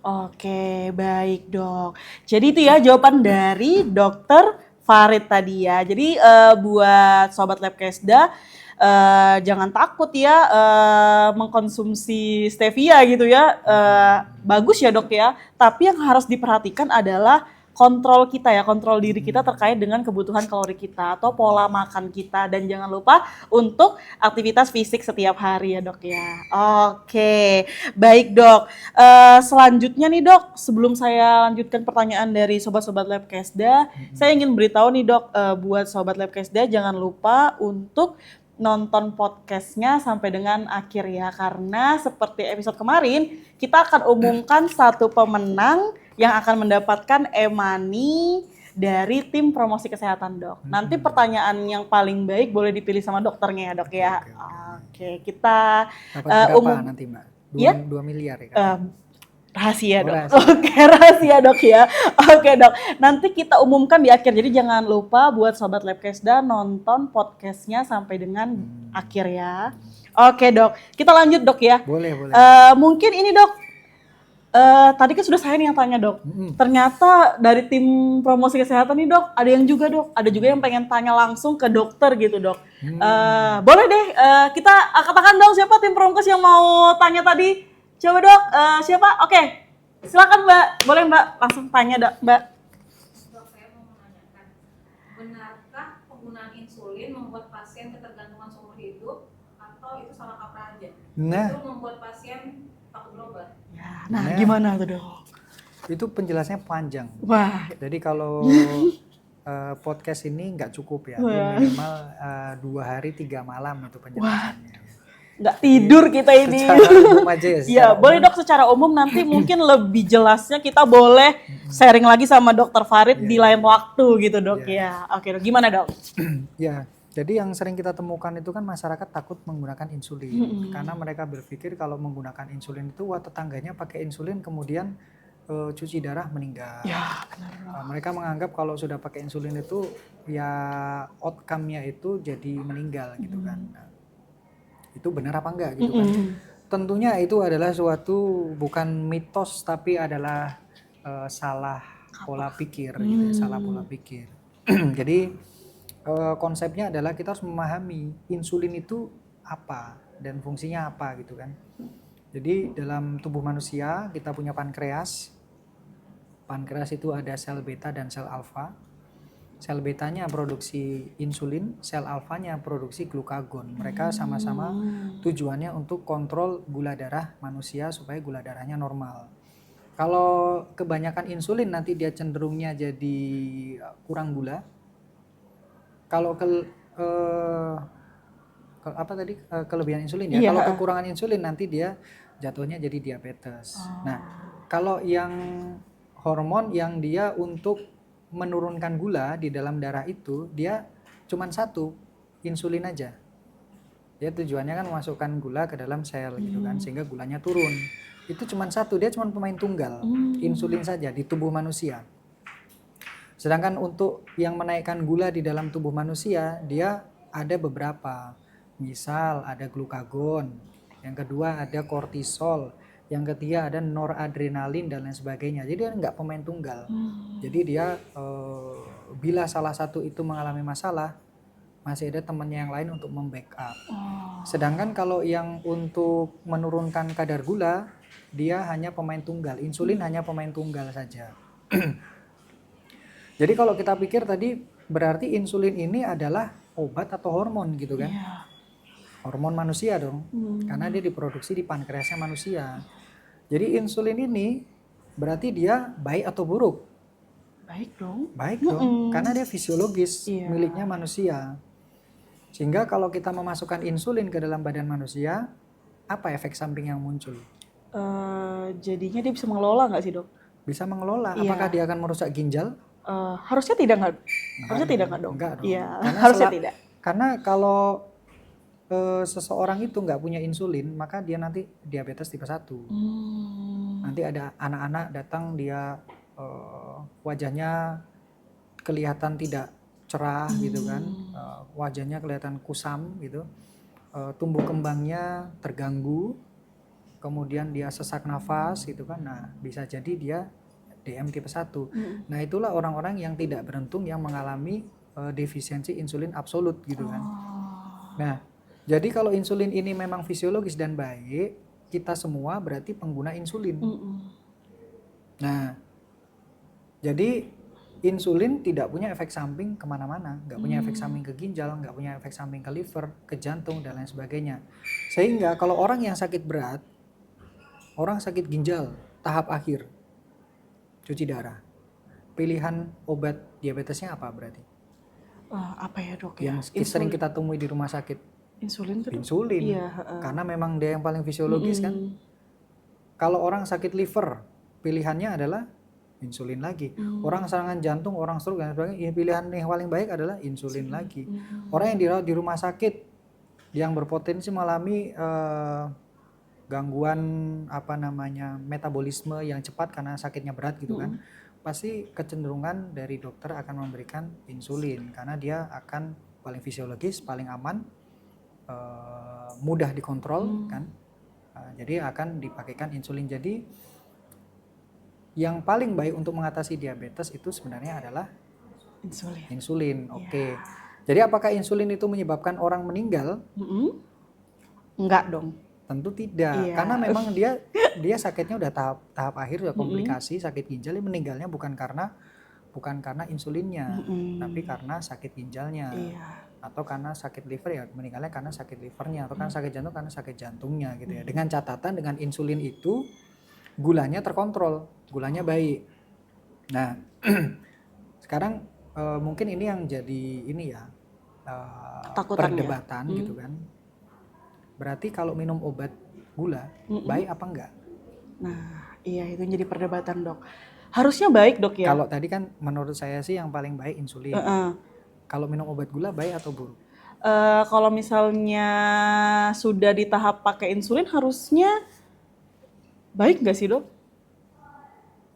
Oke, baik dok. Jadi itu ya jawaban dari dokter Farid tadi ya. Jadi buat Sobat Labkesda jangan takut ya mengkonsumsi stevia gitu ya. Bagus ya dok ya. Tapi yang harus diperhatikan adalah kontrol kita ya, kontrol diri kita terkait dengan kebutuhan kalori kita atau pola makan kita. Dan jangan lupa untuk aktivitas fisik setiap hari ya dok ya. Oke, baik dok. Selanjutnya nih dok, sebelum saya lanjutkan pertanyaan dari Sobat-Sobat Labkesda, saya ingin beritahu nih dok, buat Sobat Labkesda jangan lupa untuk nonton podcastnya sampai dengan akhir ya. Karena seperti episode kemarin, kita akan umumkan satu pemenang yang akan mendapatkan e-money dari tim promosi kesehatan dok. Nanti pertanyaan yang paling baik boleh dipilih sama dokternya ya dok ya. Oke, kita dapat berapa nanti mbak? 2 miliar ya? Rahasia dok. Oke, rahasia dok ya. Oke dok, nanti kita umumkan di akhir. Jadi jangan lupa buat Sobat Labkesda nonton podcastnya sampai dengan akhir ya. Oke dok, kita lanjut dok ya. Boleh. Mungkin ini dok, tadi kan sudah saya nih yang tanya dok. Ternyata dari tim promosi kesehatan nih dok, ada juga yang pengen tanya langsung ke dokter gitu dok. Boleh deh, kita katakan dong siapa tim promosi yang mau tanya tadi. Coba dok, siapa? Oke, silakan mbak. Boleh mbak langsung tanya dok mbak. Dok, saya mau menanyakan, benarkah penggunaan insulin membuat pasien ketergantungan seumur hidup atau itu salah kaprah aja? Itu membuat pasien takut berobat. Nah, gimana tuh dok? Itu penjelasannya panjang. Wah. Jadi kalau podcast ini nggak cukup ya, minimal 2 hari 3 malam itu penjelasannya. Nggak tidur kita ini. Secara umum aja ya. Ya, boleh dok secara umum, nanti mungkin lebih jelasnya kita boleh sharing lagi sama dokter Farid di lain waktu gitu dok ya. Oke dok, gimana dok? Ya, jadi yang sering kita temukan itu kan masyarakat takut menggunakan insulin. Karena mereka berpikir kalau menggunakan insulin itu wah tetangganya pakai insulin kemudian cuci darah meninggal. Ya, benar. Mereka menganggap kalau sudah pakai insulin itu ya outcome-nya itu jadi meninggal gitu kan. Itu benar apa enggak gitu kan. Tentunya itu adalah suatu bukan mitos tapi adalah salah pola pikir gitu, salah pola pikir. Jadi konsepnya adalah kita harus memahami insulin itu apa dan fungsinya apa gitu kan. Jadi dalam tubuh manusia kita punya pankreas. Pankreas itu ada sel beta dan sel alfa. Sel betanya produksi insulin, sel alfanya produksi glukagon. Mereka sama-sama tujuannya untuk kontrol gula darah manusia supaya gula darahnya normal. Kalau kebanyakan insulin nanti dia cenderungnya jadi kurang gula. Kalau kelebihan insulin ya. Kalau kekurangan insulin nanti dia jatuhnya jadi diabetes. Nah, kalau yang hormon yang dia untuk menurunkan gula di dalam darah itu dia cuma satu, insulin aja. Dia tujuannya kan memasukkan gula ke dalam sel gitu kan sehingga gulanya turun. Itu cuma satu, dia cuma pemain tunggal, insulin saja di tubuh manusia. Sedangkan untuk yang menaikkan gula di dalam tubuh manusia dia Ada beberapa. Misal ada glukagon, yang kedua ada kortisol, yang ketiga ada noradrenalin dan lain sebagainya. Jadi dia nggak pemain tunggal. Jadi dia bila salah satu itu mengalami masalah, masih ada temannya yang lain untuk membackup. Sedangkan kalau yang untuk menurunkan kadar gula, dia hanya pemain tunggal. Insulin hanya pemain tunggal saja. Jadi kalau kita pikir tadi berarti insulin ini adalah obat atau hormon gitu kan? Iya. Hormon manusia dong, karena dia diproduksi di pankreasnya manusia. Jadi insulin ini berarti dia baik atau buruk? Baik dong. Baik dong, karena dia fisiologis Iya. miliknya manusia. Sehingga kalau kita memasukkan insulin ke dalam badan manusia, apa efek samping yang muncul? Jadinya dia bisa mengelola nggak sih dok? Bisa mengelola. Iya. Apakah dia akan merusak ginjal? Harusnya tidak nggak? Harusnya tidak nggak dong? Enggak dong. Iya. Karena Harusnya tidak. Karena kalau seseorang itu nggak punya insulin, maka dia nanti diabetes tipe 1. Nanti ada anak-anak datang, dia wajahnya kelihatan tidak cerah gitu kan, wajahnya kelihatan kusam gitu, tumbuh kembangnya terganggu, kemudian dia sesak nafas gitu kan. Nah bisa jadi dia DM tipe 1. Nah itulah orang-orang yang tidak beruntung yang mengalami defisiensi insulin absolut gitu kan. Nah jadi kalau insulin ini memang fisiologis dan baik, kita semua berarti pengguna insulin. Nah, jadi insulin tidak punya efek samping kemana-mana, nggak punya efek samping ke ginjal, nggak punya efek samping ke liver, ke jantung dan lain sebagainya. Sehingga kalau orang yang sakit berat, orang sakit ginjal tahap akhir, cuci darah, pilihan obat diabetesnya apa berarti? Apa ya dok ya? Yang sering kita temui di rumah sakit. Insulin tuh? Insulin, Iya, karena memang dia yang paling fisiologis kan. Kalau orang sakit liver, pilihannya adalah insulin lagi. Orang serangan jantung, orang stroke dan sebagainya, pilihan yang paling baik adalah insulin lagi. Orang yang dirawat di rumah sakit yang berpotensi mengalami gangguan metabolisme yang cepat karena sakitnya berat gitu kan, pasti kecenderungan dari dokter akan memberikan insulin karena dia akan paling fisiologis, paling aman, mudah dikontrol kan. Jadi akan dipakaikan insulin. Jadi yang paling baik untuk mengatasi diabetes itu sebenarnya adalah insulin. Oke. Jadi apakah insulin itu menyebabkan orang meninggal? Enggak dong. Tentu tidak. Karena memang dia sakitnya udah tahap akhir, udah komplikasi, sakit ginjal. Meninggalnya bukan karena insulinnya, tapi karena sakit ginjalnya. Atau karena sakit liver, ya meninggalnya karena sakit livernya, atau karena sakit jantung karena sakit jantungnya gitu ya. Dengan catatan dengan insulin itu gulanya terkontrol, gulanya baik. Nah, sekarang mungkin ini yang jadi perdebatan gitu kan. Berarti kalau minum obat gula baik apa enggak? Nah, iya itu jadi perdebatan dok. Harusnya baik dok ya. Kalau tadi kan menurut saya sih yang paling baik insulin. Kalau minum obat gula baik atau buruk? Kalau misalnya sudah di tahap pakai insulin harusnya baik nggak sih dok?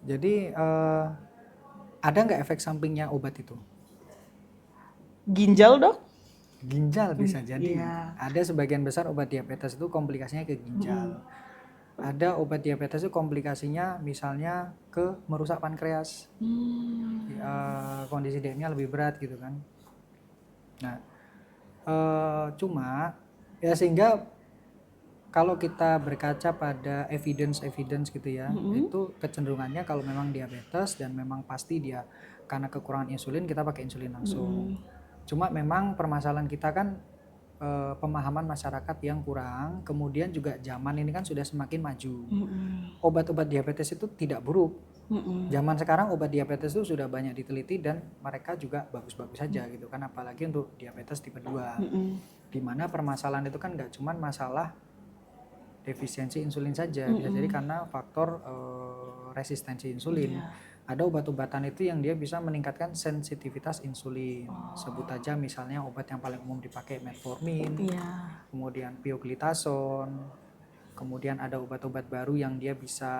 Jadi ada nggak efek sampingnya obat itu? Ginjal dok? Ginjal bisa jadi. Ada sebagian besar obat diabetes itu komplikasinya ke ginjal. Ada obat diabetes itu komplikasinya misalnya ke merusak pankreas. Kondisi DM-nya lebih berat gitu kan. Nah, cuma ya sehingga kalau kita berkaca pada evidence gitu ya, itu kecenderungannya kalau memang diabetes dan memang pasti dia karena kekurangan insulin, kita pakai insulin langsung. Cuma memang permasalahan kita kan pemahaman masyarakat yang kurang, kemudian juga zaman ini kan sudah semakin maju. Obat-obat diabetes itu tidak buruk. Zaman sekarang obat diabetes itu sudah banyak diteliti dan mereka juga bagus-bagus saja gitu kan, apalagi untuk diabetes tipe 2. Dimana permasalahan itu kan nggak cuma masalah defisiensi insulin saja, bisa jadi karena faktor resistensi insulin. Ada obat-obatan itu yang dia bisa meningkatkan sensitivitas insulin. Sebut aja misalnya obat yang paling umum dipakai metformin, kemudian pioglitazone, kemudian ada obat-obat baru yang dia bisa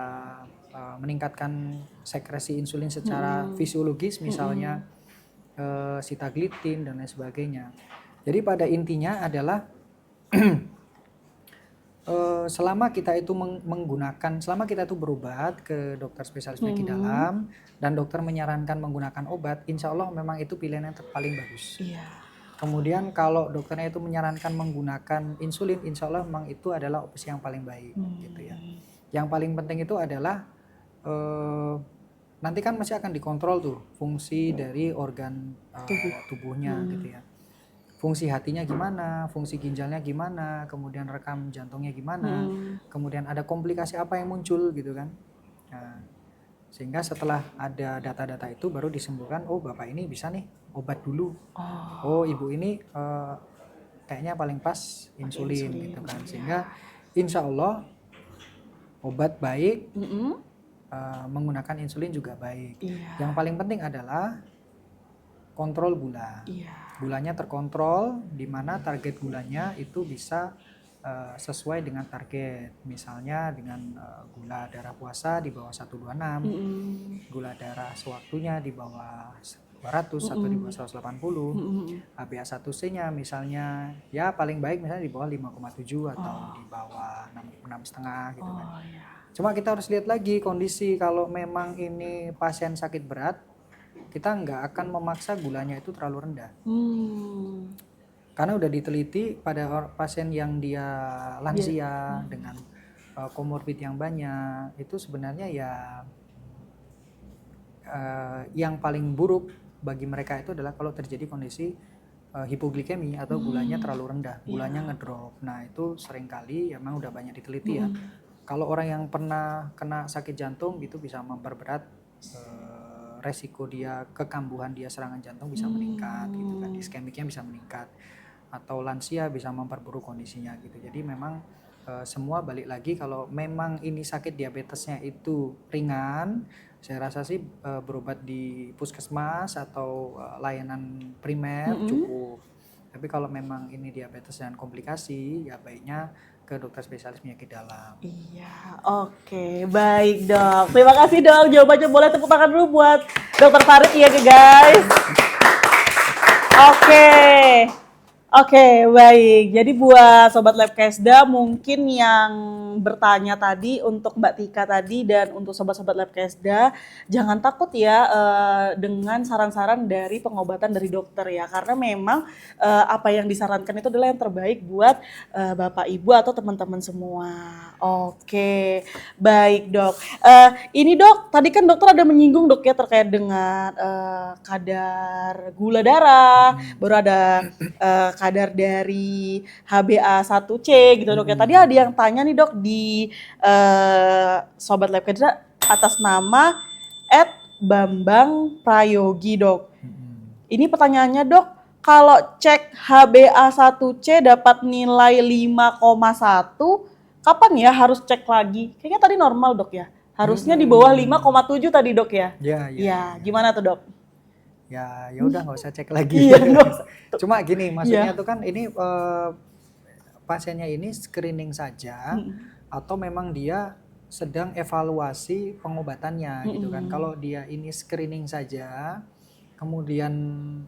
meningkatkan sekresi insulin secara fisiologis, misalnya sitagliptin dan lain sebagainya. Jadi pada intinya adalah selama kita itu selama kita itu berobat ke dokter spesialis penyakit dalam dan dokter menyarankan menggunakan obat, insya Allah memang itu pilihan yang paling bagus. Iya. Kemudian kalau dokternya itu menyarankan menggunakan insulin, insya Allah memang itu adalah opsi yang paling baik, gitu ya. Yang paling penting itu adalah nanti kan masih akan dikontrol tuh fungsi dari organ tubuhnya, gitu ya. Fungsi hatinya gimana, fungsi ginjalnya gimana, kemudian rekam jantungnya gimana, kemudian ada komplikasi apa yang muncul gitu kan. Nah, sehingga setelah ada data-data itu baru disimpulkan, oh bapak ini bisa nih obat dulu, oh ibu ini kayaknya paling pas insulin gitu kan. Sehingga insya Allah obat baik, menggunakan insulin juga baik. Yang paling penting adalah kontrol gula. Gulanya terkontrol, di mana target gulanya itu bisa sesuai dengan target. Misalnya dengan gula darah puasa di bawah 126, gula darah sewaktunya di bawah 200 atau di bawah 180, HbA1c-nya misalnya ya paling baik misalnya di bawah 5,7 atau di bawah 6,5 gitu kan. Cuma kita harus lihat lagi kondisi, kalau memang ini pasien sakit berat, kita nggak akan memaksa gulanya itu terlalu rendah. Karena udah diteliti pada pasien yang dia lansia dengan komorbid yang banyak, itu sebenarnya ya yang paling buruk bagi mereka itu adalah kalau terjadi kondisi hipoglikemi atau gulanya terlalu rendah, gulanya ngedrop. Nah itu seringkali emang udah banyak diteliti ya. Kalau orang yang pernah kena sakit jantung itu bisa memperberat resiko dia, kekambuhan dia serangan jantung bisa meningkat gitu kan, iskemiknya bisa meningkat, atau lansia bisa memperburuk kondisinya gitu. Jadi memang semua balik lagi, kalau memang ini sakit diabetesnya itu ringan, saya rasa sih berobat di puskesmas atau layanan primer cukup. Tapi kalau memang ini diabetes dan komplikasi, ya baiknya ke dokter spesialis penyakit dalam. Iya, oke, baik dok. Terima kasih dok. Jawabannya boleh tepuk tangan dulu buat dokter Farid ya guys. Oke, baik. Jadi buat Sobat Lab Kesda mungkin yang bertanya tadi untuk Mbak Tika tadi dan untuk Sobat-Sobat Lab Kesda, jangan takut ya dengan saran-saran dari pengobatan dari dokter ya. Karena memang apa yang disarankan itu adalah yang terbaik buat Bapak Ibu atau teman-teman semua. Oke, baik dok. Ini dok, tadi kan dokter ada menyinggung dok ya terkait dengan kadar gula darah, baru ada kadar dari HbA1c gitu dok ya. Tadi ada yang tanya nih dok di Sobat Lab Kesda atas nama @Bambang Prayogi dok. Ini pertanyaannya dok, kalau cek HbA1c dapat nilai 5,1, kapan ya harus cek lagi? Kayaknya tadi normal dok ya. Harusnya di bawah 5,7 tadi dok ya. Ya, gimana tuh dok? Ya udah nggak usah cek lagi. Cuma gini, maksudnya tuh kan ini pasiennya ini screening saja atau memang dia sedang evaluasi pengobatannya gitu kan. Kalau dia ini screening saja, kemudian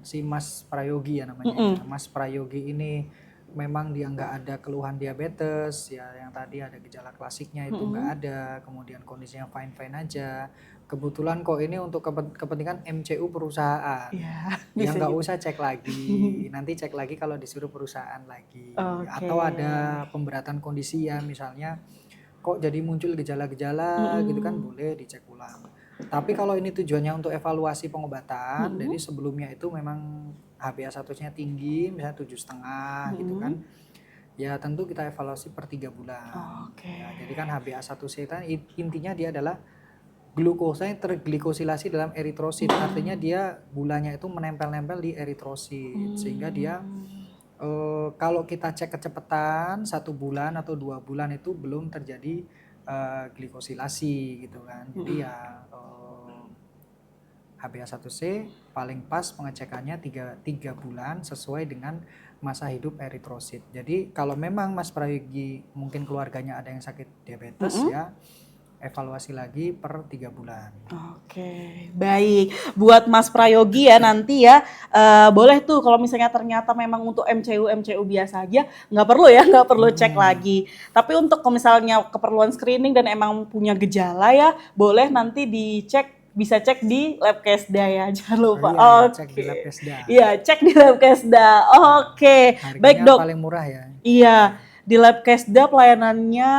si Mas Prayogi ya namanya, Mas Prayogi ini memang dia nggak ada keluhan diabetes ya, yang tadi ada gejala klasiknya itu nggak ada, kemudian kondisinya fine aja. Kebetulan kok ini untuk kepentingan MCU perusahaan, ya nggak usah cek lagi, nanti cek lagi kalau disuruh perusahaan lagi. Atau ada pemberatan kondisi ya, misalnya kok jadi muncul gejala-gejala gitu kan, boleh dicek ulang. Tapi kalau ini tujuannya untuk evaluasi pengobatan, jadi sebelumnya itu memang HbA1c-nya tinggi, misalnya 7,5 gitu kan, ya tentu kita evaluasi per 3 bulan. Ya, jadi kan HbA1c kan intinya dia adalah glukosa yang terglikosilasi dalam eritrosit, artinya dia gulanya itu menempel-nempel di eritrosit, sehingga dia kalau kita cek kecepatan 1 bulan atau 2 bulan itu belum terjadi glikosilasi gitu kan. Jadi ya HbA1c paling pas pengecekannya 3 bulan sesuai dengan masa hidup eritrosit. Jadi kalau memang Mas Prayogi mungkin keluarganya ada yang sakit diabetes ya, evaluasi lagi per 3 bulan. Oke, baik. Buat Mas Prayogi ya nanti ya, boleh tuh kalau misalnya ternyata memang untuk MCU biasa aja, nggak perlu cek lagi. Tapi untuk kalau misalnya keperluan screening dan emang punya gejala ya, boleh nanti dicek, bisa cek di Labkesda ya, jangan lupa. Oh, iya, Oke. cek di Labkesda. Iya, cek di Labkesda. Oke, Harganya baik dok. paling murah ya. Iya, di Labkesda pelayanannya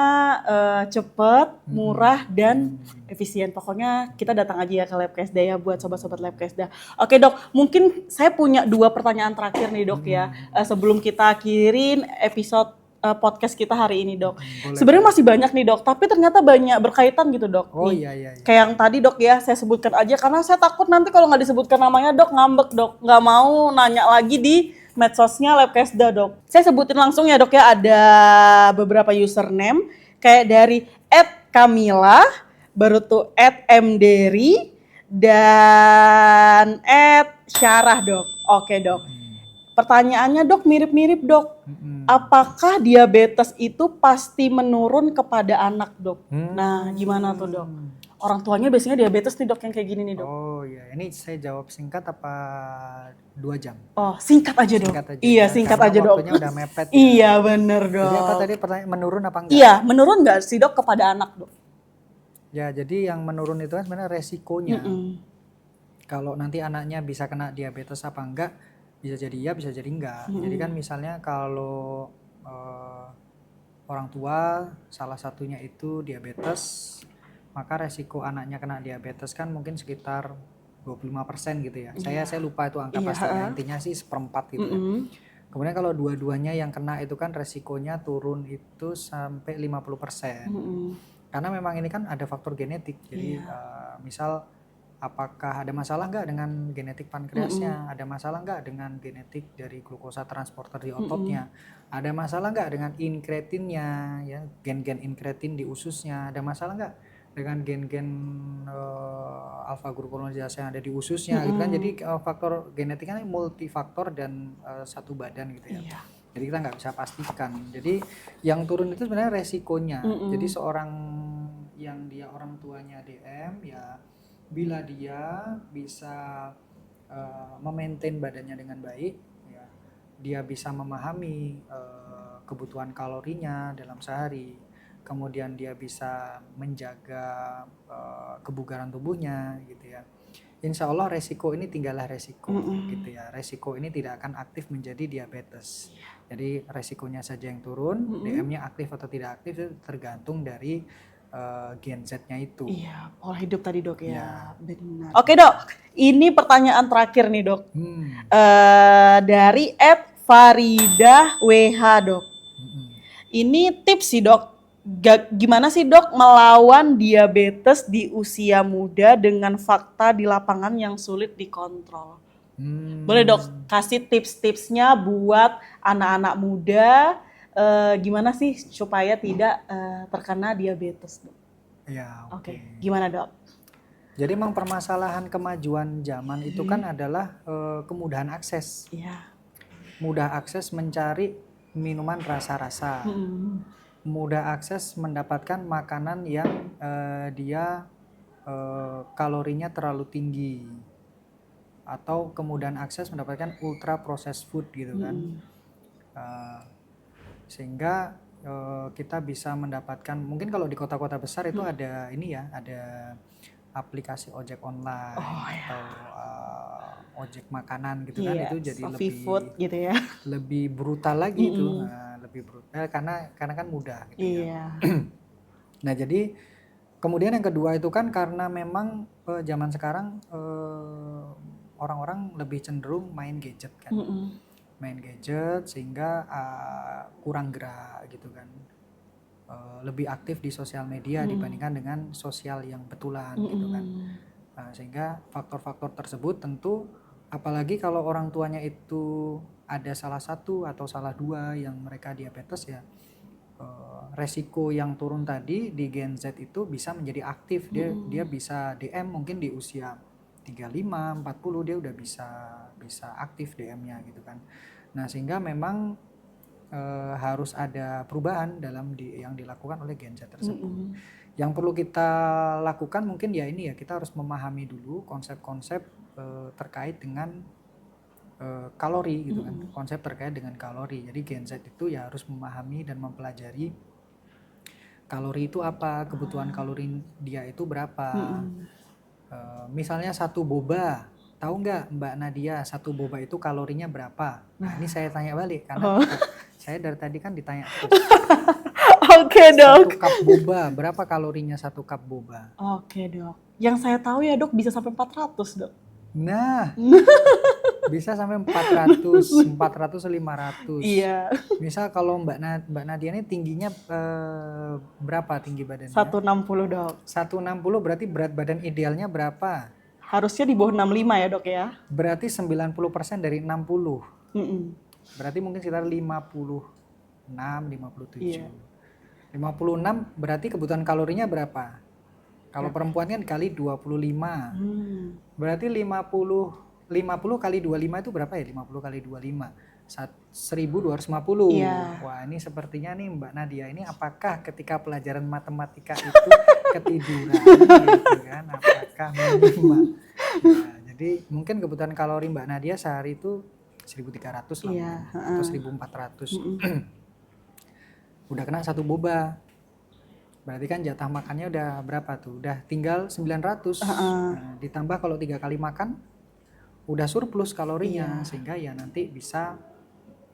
cepet, murah, dan efisien. Pokoknya kita datang aja ya ke Labkesda ya buat sobat-sobat Labkesda. Oke dok, mungkin saya punya 2 pertanyaan terakhir nih dok ya. Sebelum kita akhirin episode podcast kita hari ini dok. Boleh. Sebenarnya masih banyak nih dok, tapi ternyata banyak berkaitan gitu dok. Oh Nih, iya. kayak yang tadi dok ya, saya sebutkan aja karena saya takut nanti kalau nggak disebutkan namanya dok ngambek dok. Nggak mau nanya lagi di medsosnya Labkesda dok. Saya sebutin langsung ya dok ya, ada beberapa username kayak dari @Kamila, baru tuh @mderi, dan @syarah dok. Oke dok. Pertanyaannya dok mirip-mirip dok. Apakah diabetes itu pasti menurun kepada anak dok? Nah gimana tuh dok? Orang tuanya biasanya diabetes nih dok yang kayak gini nih dok. Oh iya, ini saya jawab singkat apa 2 jam? Oh singkat aja dok. Singkat aja. Iya Ya, singkat karena aja dok. waktunya udah mepet ya. Iya bener dok. Jadi apa tadi pertanyaan, menurun apa enggak? Iya menurun nggak sih dok kepada anak dok? Ya, jadi yang menurun itu kan sebenarnya resikonya. Kalau nanti anaknya bisa kena diabetes apa enggak, bisa jadi iya, bisa jadi enggak. Jadi kan misalnya kalau orang tua salah satunya itu diabetes, maka resiko anaknya kena diabetes kan mungkin sekitar 25% gitu ya. Saya lupa itu angka pastinya, intinya sih 1/4 gitu ya. Kemudian kalau dua-duanya yang kena itu kan resikonya turun itu sampai 50%. Karena memang ini kan ada faktor genetik. Jadi misal apakah ada masalah nggak dengan genetik pankreasnya, ada masalah nggak dengan genetik dari glukosa transporter di ototnya, ada masalah nggak dengan inkretinnya, ya gen-gen inkretin di ususnya, ada masalah nggak dengan gen-gen alfa glukuronidase yang ada di ususnya, gitu kan. Jadi faktor genetik kan multifaktor dan satu badan gitu ya. Jadi kita nggak bisa pastikan. Jadi yang turun itu sebenarnya resikonya. Jadi seorang yang dia orang tuanya DM ya, bila dia bisa memaintain badannya dengan baik, ya, dia bisa memahami kebutuhan kalorinya dalam sehari, kemudian dia bisa menjaga kebugaran tubuhnya, gitu ya. Insya Allah resiko ini tinggallah resiko, gitu ya. Resiko ini tidak akan aktif menjadi diabetes. Jadi resikonya saja yang turun, DM-nya aktif atau tidak aktif itu tergantung dari gen Z-nya itu. Iya, pola hidup tadi dok ya. Ya. Benar. Oke dok, ini pertanyaan terakhir nih dok. Dari @faridah_wh dok. Ini tips sih dok. Gimana sih dok melawan diabetes di usia muda dengan fakta di lapangan yang sulit dikontrol? Boleh dok kasih tips-tipsnya buat anak-anak muda, gimana sih supaya tidak terkena diabetes dok? Ya, Oke. Gimana dok? Jadi memang permasalahan kemajuan zaman itu kan adalah kemudahan akses. Iya. Mudah akses mencari minuman rasa-rasa. Mudah akses mendapatkan makanan yang dia kalorinya terlalu tinggi. Atau kemudahan akses mendapatkan ultra processed food gitu kan. Sehingga kita bisa mendapatkan, mungkin kalau di kota-kota besar itu ada ini ya, ada aplikasi ojek online atau ojek makanan gitu kan, itu jadi Sofi lebih food gitu ya. lebih brutal lagi itu, lebih brutal karena kan mudah gitu ya. Nah jadi kemudian yang kedua itu kan karena memang zaman sekarang orang-orang lebih cenderung main gadget kan. Main gadget sehingga kurang gerak gitu kan, lebih aktif di sosial media dibandingkan dengan sosial yang betulan gitu kan. Sehingga faktor-faktor tersebut tentu, apalagi kalau orang tuanya itu ada salah satu atau salah dua yang mereka diabetes ya, resiko yang turun tadi di Gen Z itu bisa menjadi aktif. Dia bisa DM mungkin di usia 35, 40 dia udah bisa aktif DM-nya gitu kan. Nah sehingga memang harus ada perubahan dalam yang dilakukan oleh Gen Z tersebut. Yang perlu kita lakukan mungkin ya ini ya, kita harus memahami dulu konsep-konsep terkait dengan kalori gitu kan, konsep terkait dengan kalori. Jadi Gen Z itu ya harus memahami dan mempelajari kalori itu apa, kebutuhan kalori dia itu berapa. Misalnya satu boba, tahu nggak Mbak Nadia satu boba itu kalorinya berapa? Nah ini saya tanya balik karena saya dari tadi kan ditanya terus. Oke dok. Satu cup boba, berapa kalorinya satu cup boba? Oke dok. Yang saya tahu ya dok bisa sampai 400 dok. Nah, bisa sampai 400, 500. Iya. Misal kalau Mbak Nadia ini tingginya berapa tinggi badannya? 160 dok. 160 berarti berat badan idealnya berapa? Harusnya di bawah 65 ya dok ya. Berarti 90% dari 60. Mm-mm. Berarti mungkin sekitar 56, 57. Iya. 56 berarti kebutuhan kalorinya berapa? Kalau perempuan kan kali 25. Berarti 50 kali 25 itu berapa ya? 50 kali 25. 1250. Iya. Wah, ini sepertinya nih Mbak Nadia ini apakah ketika pelajaran matematika itu ketiduran gitu kan? Apakah memang? Nah, jadi mungkin kebutuhan kalori Mbak Nadia sehari itu 1.300 lah Iya, atau 1.400. Udah kena satu boba. Berarti kan jatah makannya udah berapa tuh? Udah tinggal 900. Nah, ditambah kalau 3 kali makan udah surplus kalorinya. Sehingga ya nanti bisa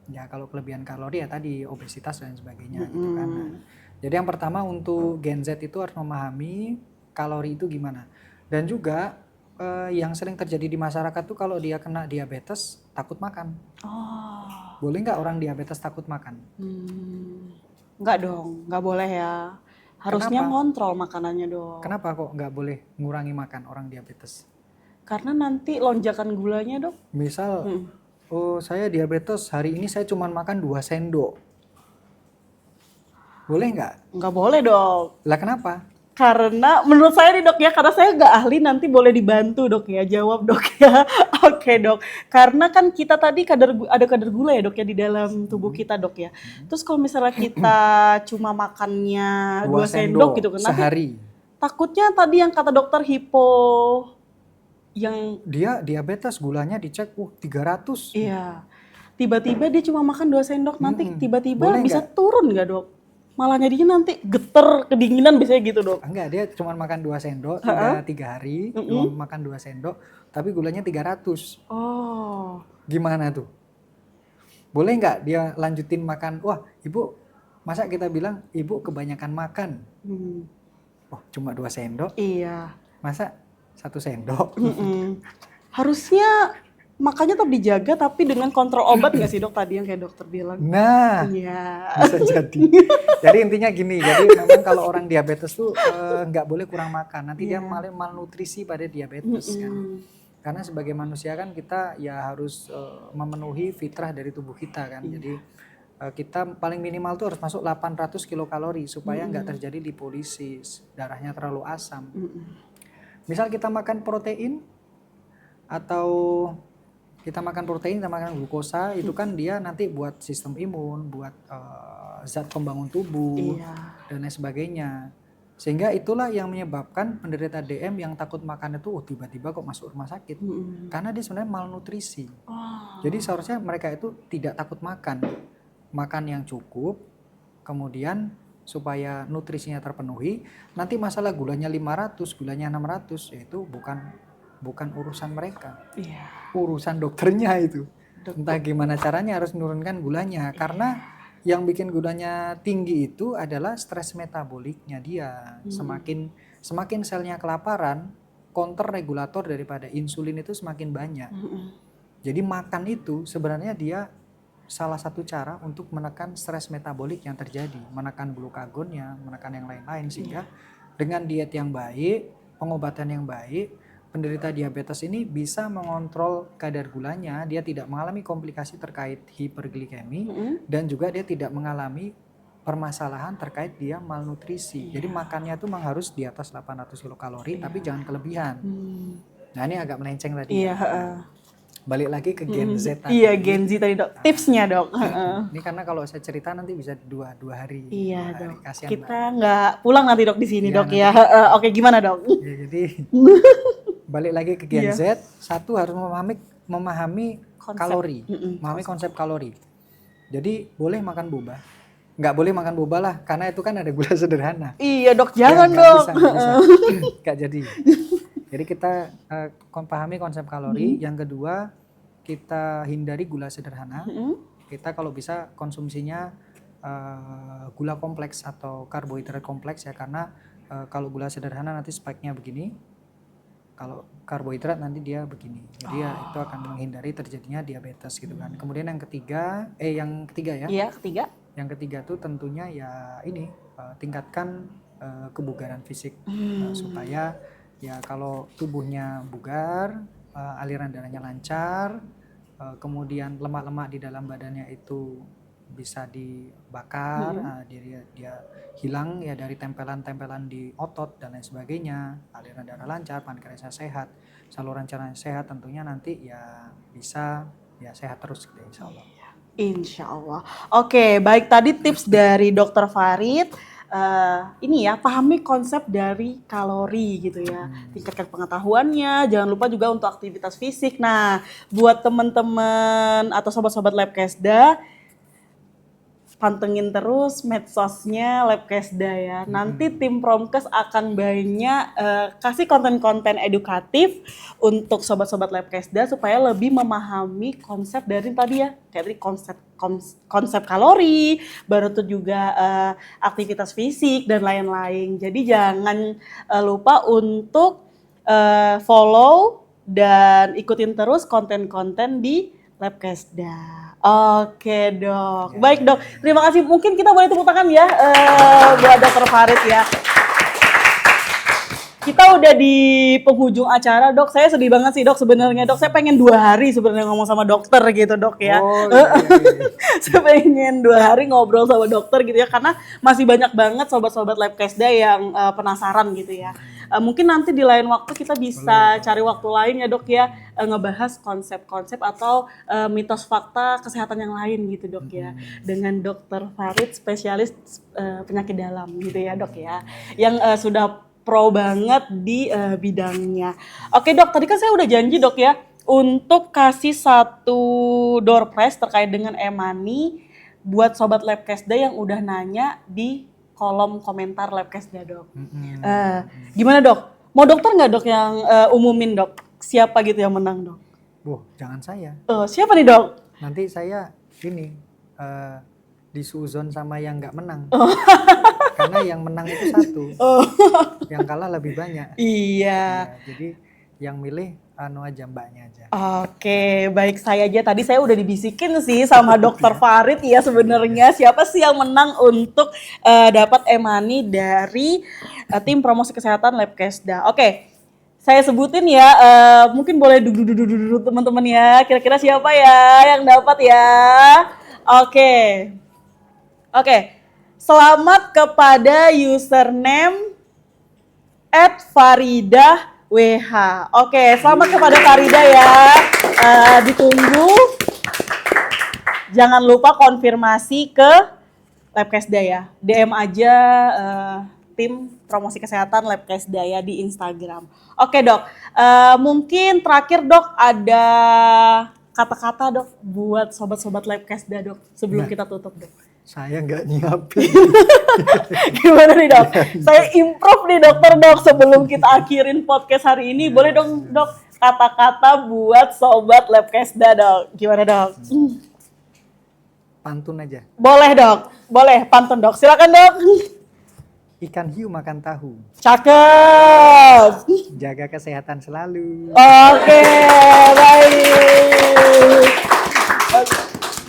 ya kalau kelebihan kalori ya tadi obesitas dan sebagainya gitu kan. Nah, jadi yang pertama untuk Gen Z itu harus memahami kalori itu gimana. Dan juga yang sering terjadi di masyarakat tuh kalau dia kena diabetes takut makan. Boleh nggak orang diabetes takut makan? Enggak dong, nggak boleh ya. Harusnya Kenapa? ngontrol makanannya dong. Kenapa kok nggak boleh ngurangi makan orang diabetes? Karena nanti lonjakan gulanya dok. Misal, oh saya diabetes, hari ini saya cuma makan 2 sendok. Boleh nggak? Nggak boleh dok. Lah kenapa? Karena menurut saya nih dok ya, karena saya nggak ahli, nanti boleh dibantu dok ya, jawab dok ya. Oke dok, karena kan kita tadi ada kadar gula ya dok ya di dalam tubuh kita dok ya. Terus kalau misalnya kita cuma makannya 2 sendok gitu kan, nanti sehari. takutnya tadi yang kata dokter hipo, yang Dia diabetes, gulanya dicek 300. iya, tiba-tiba dia cuma makan 2 sendok, nanti tiba-tiba Boleh bisa nggak? turun nggak dok? Malah jadinya nanti geter, kedinginan biasanya gitu dok. Enggak, dia cuma makan 2 sendok, udah 3 hari, cuma makan 2 sendok, tapi gulanya 300. Oh, Gimana tuh? Boleh nggak dia lanjutin makan? Wah, ibu, masa kita bilang ibu kebanyakan makan? Oh, cuma 2 sendok? iya. Masa 1 sendok? Harusnya makanya tetap dijaga tapi dengan kontrol obat nggak sih dok tadi yang kayak dokter bilang? Nah, Iya. bisa jadi. Jadi intinya gini, jadi memang kalau orang diabetes tuh nggak boleh kurang makan. Nanti dia malah malnutrisi pada diabetes kan. Karena sebagai manusia kan kita ya harus memenuhi fitrah dari tubuh kita kan. Jadi kita paling minimal tuh harus masuk 800 kilokalori supaya nggak terjadi lipolisis, darahnya terlalu asam. Misal kita makan protein atau kita makan protein, kita makan glukosa, itu kan dia nanti buat sistem imun, buat zat pembangun tubuh, dan lain sebagainya. Sehingga itulah yang menyebabkan penderita DM yang takut makan itu tiba-tiba kok masuk rumah sakit. Karena dia sebenarnya malnutrisi. Jadi seharusnya mereka itu tidak takut makan. Makan yang cukup, kemudian supaya nutrisinya terpenuhi. Nanti masalah gulanya 500, gulanya 600, yaitu bukan urusan mereka. Urusan dokternya itu. Entah gimana caranya harus menurunkan gulanya. Karena yang bikin gulanya tinggi itu adalah stres metaboliknya dia. Semakin selnya kelaparan, counter regulator daripada insulin itu semakin banyak. Jadi makan itu sebenarnya dia salah satu cara untuk menekan stres metabolik yang terjadi, menekan glukagonnya, menekan yang lain-lain, sehingga dengan diet yang baik, pengobatan yang baik, penderita diabetes ini bisa mengontrol kadar gulanya, dia tidak mengalami komplikasi terkait hiperglikemi, dan juga dia tidak mengalami permasalahan terkait dia malnutrisi. Jadi makannya itu memang harus di atas 800 kilokalori, tapi jangan kelebihan. Nah ini agak melenceng tadi. balik lagi ke Gen Z tadi. Iya, Gen Z tadi dok. Tipsnya dok. Ini karena kalau saya cerita nanti bisa dua hari. Iya dua hari. dok. Kasihan, Kita Mbak. nggak pulang nanti dok di sini Iya, dok nanti. ya. Oke, gimana dok? Ya, jadi balik lagi ke Gen Iya. Z, satu harus memahami Konsep. kalori, memahami konsep kalori. Jadi boleh makan boba, nggak boleh makan boba lah, karena itu kan ada gula sederhana. Iya dok, jangan nggak dok. bisa, nggak bisa. Nggak jadi. Jadi kita pahami konsep kalori. Yang kedua, kita hindari gula sederhana. Kita kalau bisa konsumsinya gula kompleks atau karbohidrat kompleks ya, karena kalau gula sederhana nanti spike-nya begini, kalau karbohidrat nanti dia begini. Jadi ya itu akan menghindari terjadinya diabetes gitu kan. Kemudian yang ketiga ya. Iya, ketiga. Yang ketiga tuh tentunya ya ini tingkatkan kebugaran fisik supaya ya kalau tubuhnya bugar, aliran darahnya lancar, kemudian lemak-lemak di dalam badannya itu bisa dibakar, dia hilang ya dari tempelan-tempelan di otot dan lain sebagainya, aliran darah lancar, pankreasnya sehat, saluran cernanya sehat, tentunya nanti ya bisa ya sehat terus gitu insya Allah. Insya Allah. Oke, baik tadi tips dari Dokter Farid. Ini ya, pahami konsep dari kalori gitu ya. Tingkatkan pengetahuannya, jangan lupa juga untuk aktivitas fisik. Nah, buat teman-teman atau sobat-sobat Labkesda, pantengin terus medsosnya Labkesda ya. Nanti tim Promkes akan banyak kasih konten-konten edukatif untuk sobat-sobat Labkesda supaya lebih memahami konsep dari tadi ya, kayak tadi konsep kalori, baru itu juga aktivitas fisik dan lain-lain. Jadi jangan lupa untuk follow dan ikutin terus konten-konten di Labkesda. Oke dok, baik dok. Terima kasih. Mungkin kita boleh tepuk tangan ya buat Dokter Farid ya. Kita udah di penghujung acara dok. Saya sedih banget sih dok sebenarnya dok. Saya pengen 2 hari sebenarnya ngomong sama dokter gitu dok ya. Oh, iya. Saya pengen 2 hari ngobrol sama dokter gitu ya, karena masih banyak banget sobat-sobat Labkesda yang penasaran gitu ya. Mungkin nanti di lain waktu kita bisa cari waktu lain ya dok ya, ngebahas konsep-konsep atau mitos fakta kesehatan yang lain gitu dok ya, dengan Dokter Farid, spesialis penyakit dalam gitu ya dok ya, yang sudah pro banget di bidangnya. Oke dok, tadi kan saya udah janji dok ya untuk kasih 1 door prize terkait dengan e-money buat sobat Labkesda yang udah nanya di kolom komentar Labkesda dok. Gimana dok? Mau dokter nggak dok yang umumin dok? Siapa gitu yang menang dok? Jangan saya. Siapa nih dok? Nanti saya ini disuzon sama yang nggak menang. Karena yang menang itu 1, yang kalah lebih banyak. Iya. Ya, jadi yang milih aja mbaknya aja. Oke, baik, saya aja tadi saya udah dibisikin sih sama Dokter Farid ya sebenarnya siapa sih yang menang untuk dapat e-money dari tim promosi kesehatan Labkesda. Oke, saya sebutin ya, mungkin boleh duduk teman-teman ya. Kira-kira siapa ya yang dapat ya? Oke. Selamat kepada username @FaridaWH. Oke, selamat kepada Farida ya. Ditunggu. Jangan lupa konfirmasi ke Labkesda ya. DM aja tim promosi kesehatan Labkesda ya di Instagram. Oke dok, mungkin terakhir dok ada kata-kata dok buat sobat-sobat Labkesda dok sebelum kita tutup dok. Saya nggak nyiapin. Gimana nih dok? Saya improv nih dokter dok sebelum kita akhirin podcast hari ini. Boleh dong dok kata-kata buat sobat Labkesda dok. Gimana dok? Pantun aja. Boleh dok, boleh pantun dok. Silakan dok. Ikan hiu makan tahu. Cakep. Jaga kesehatan selalu. Oke, baik.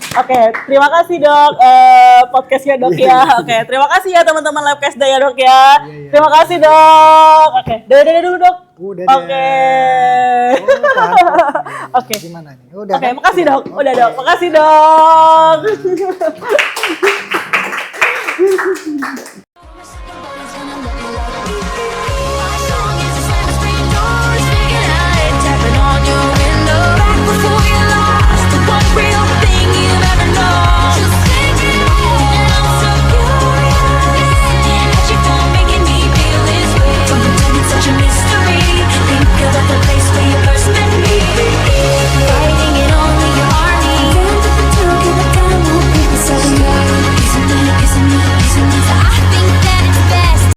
Oke, terima kasih dok podcastnya dok ya. Oke, terima kasih ya teman-teman Labkesda ya dok ya. Terima kasih dok. Oke, dadah dulu dok. Udah Oke. Oke. Gimana nih? Udah. Oke, kan? makasih dok. Udah dok. Makasih dok.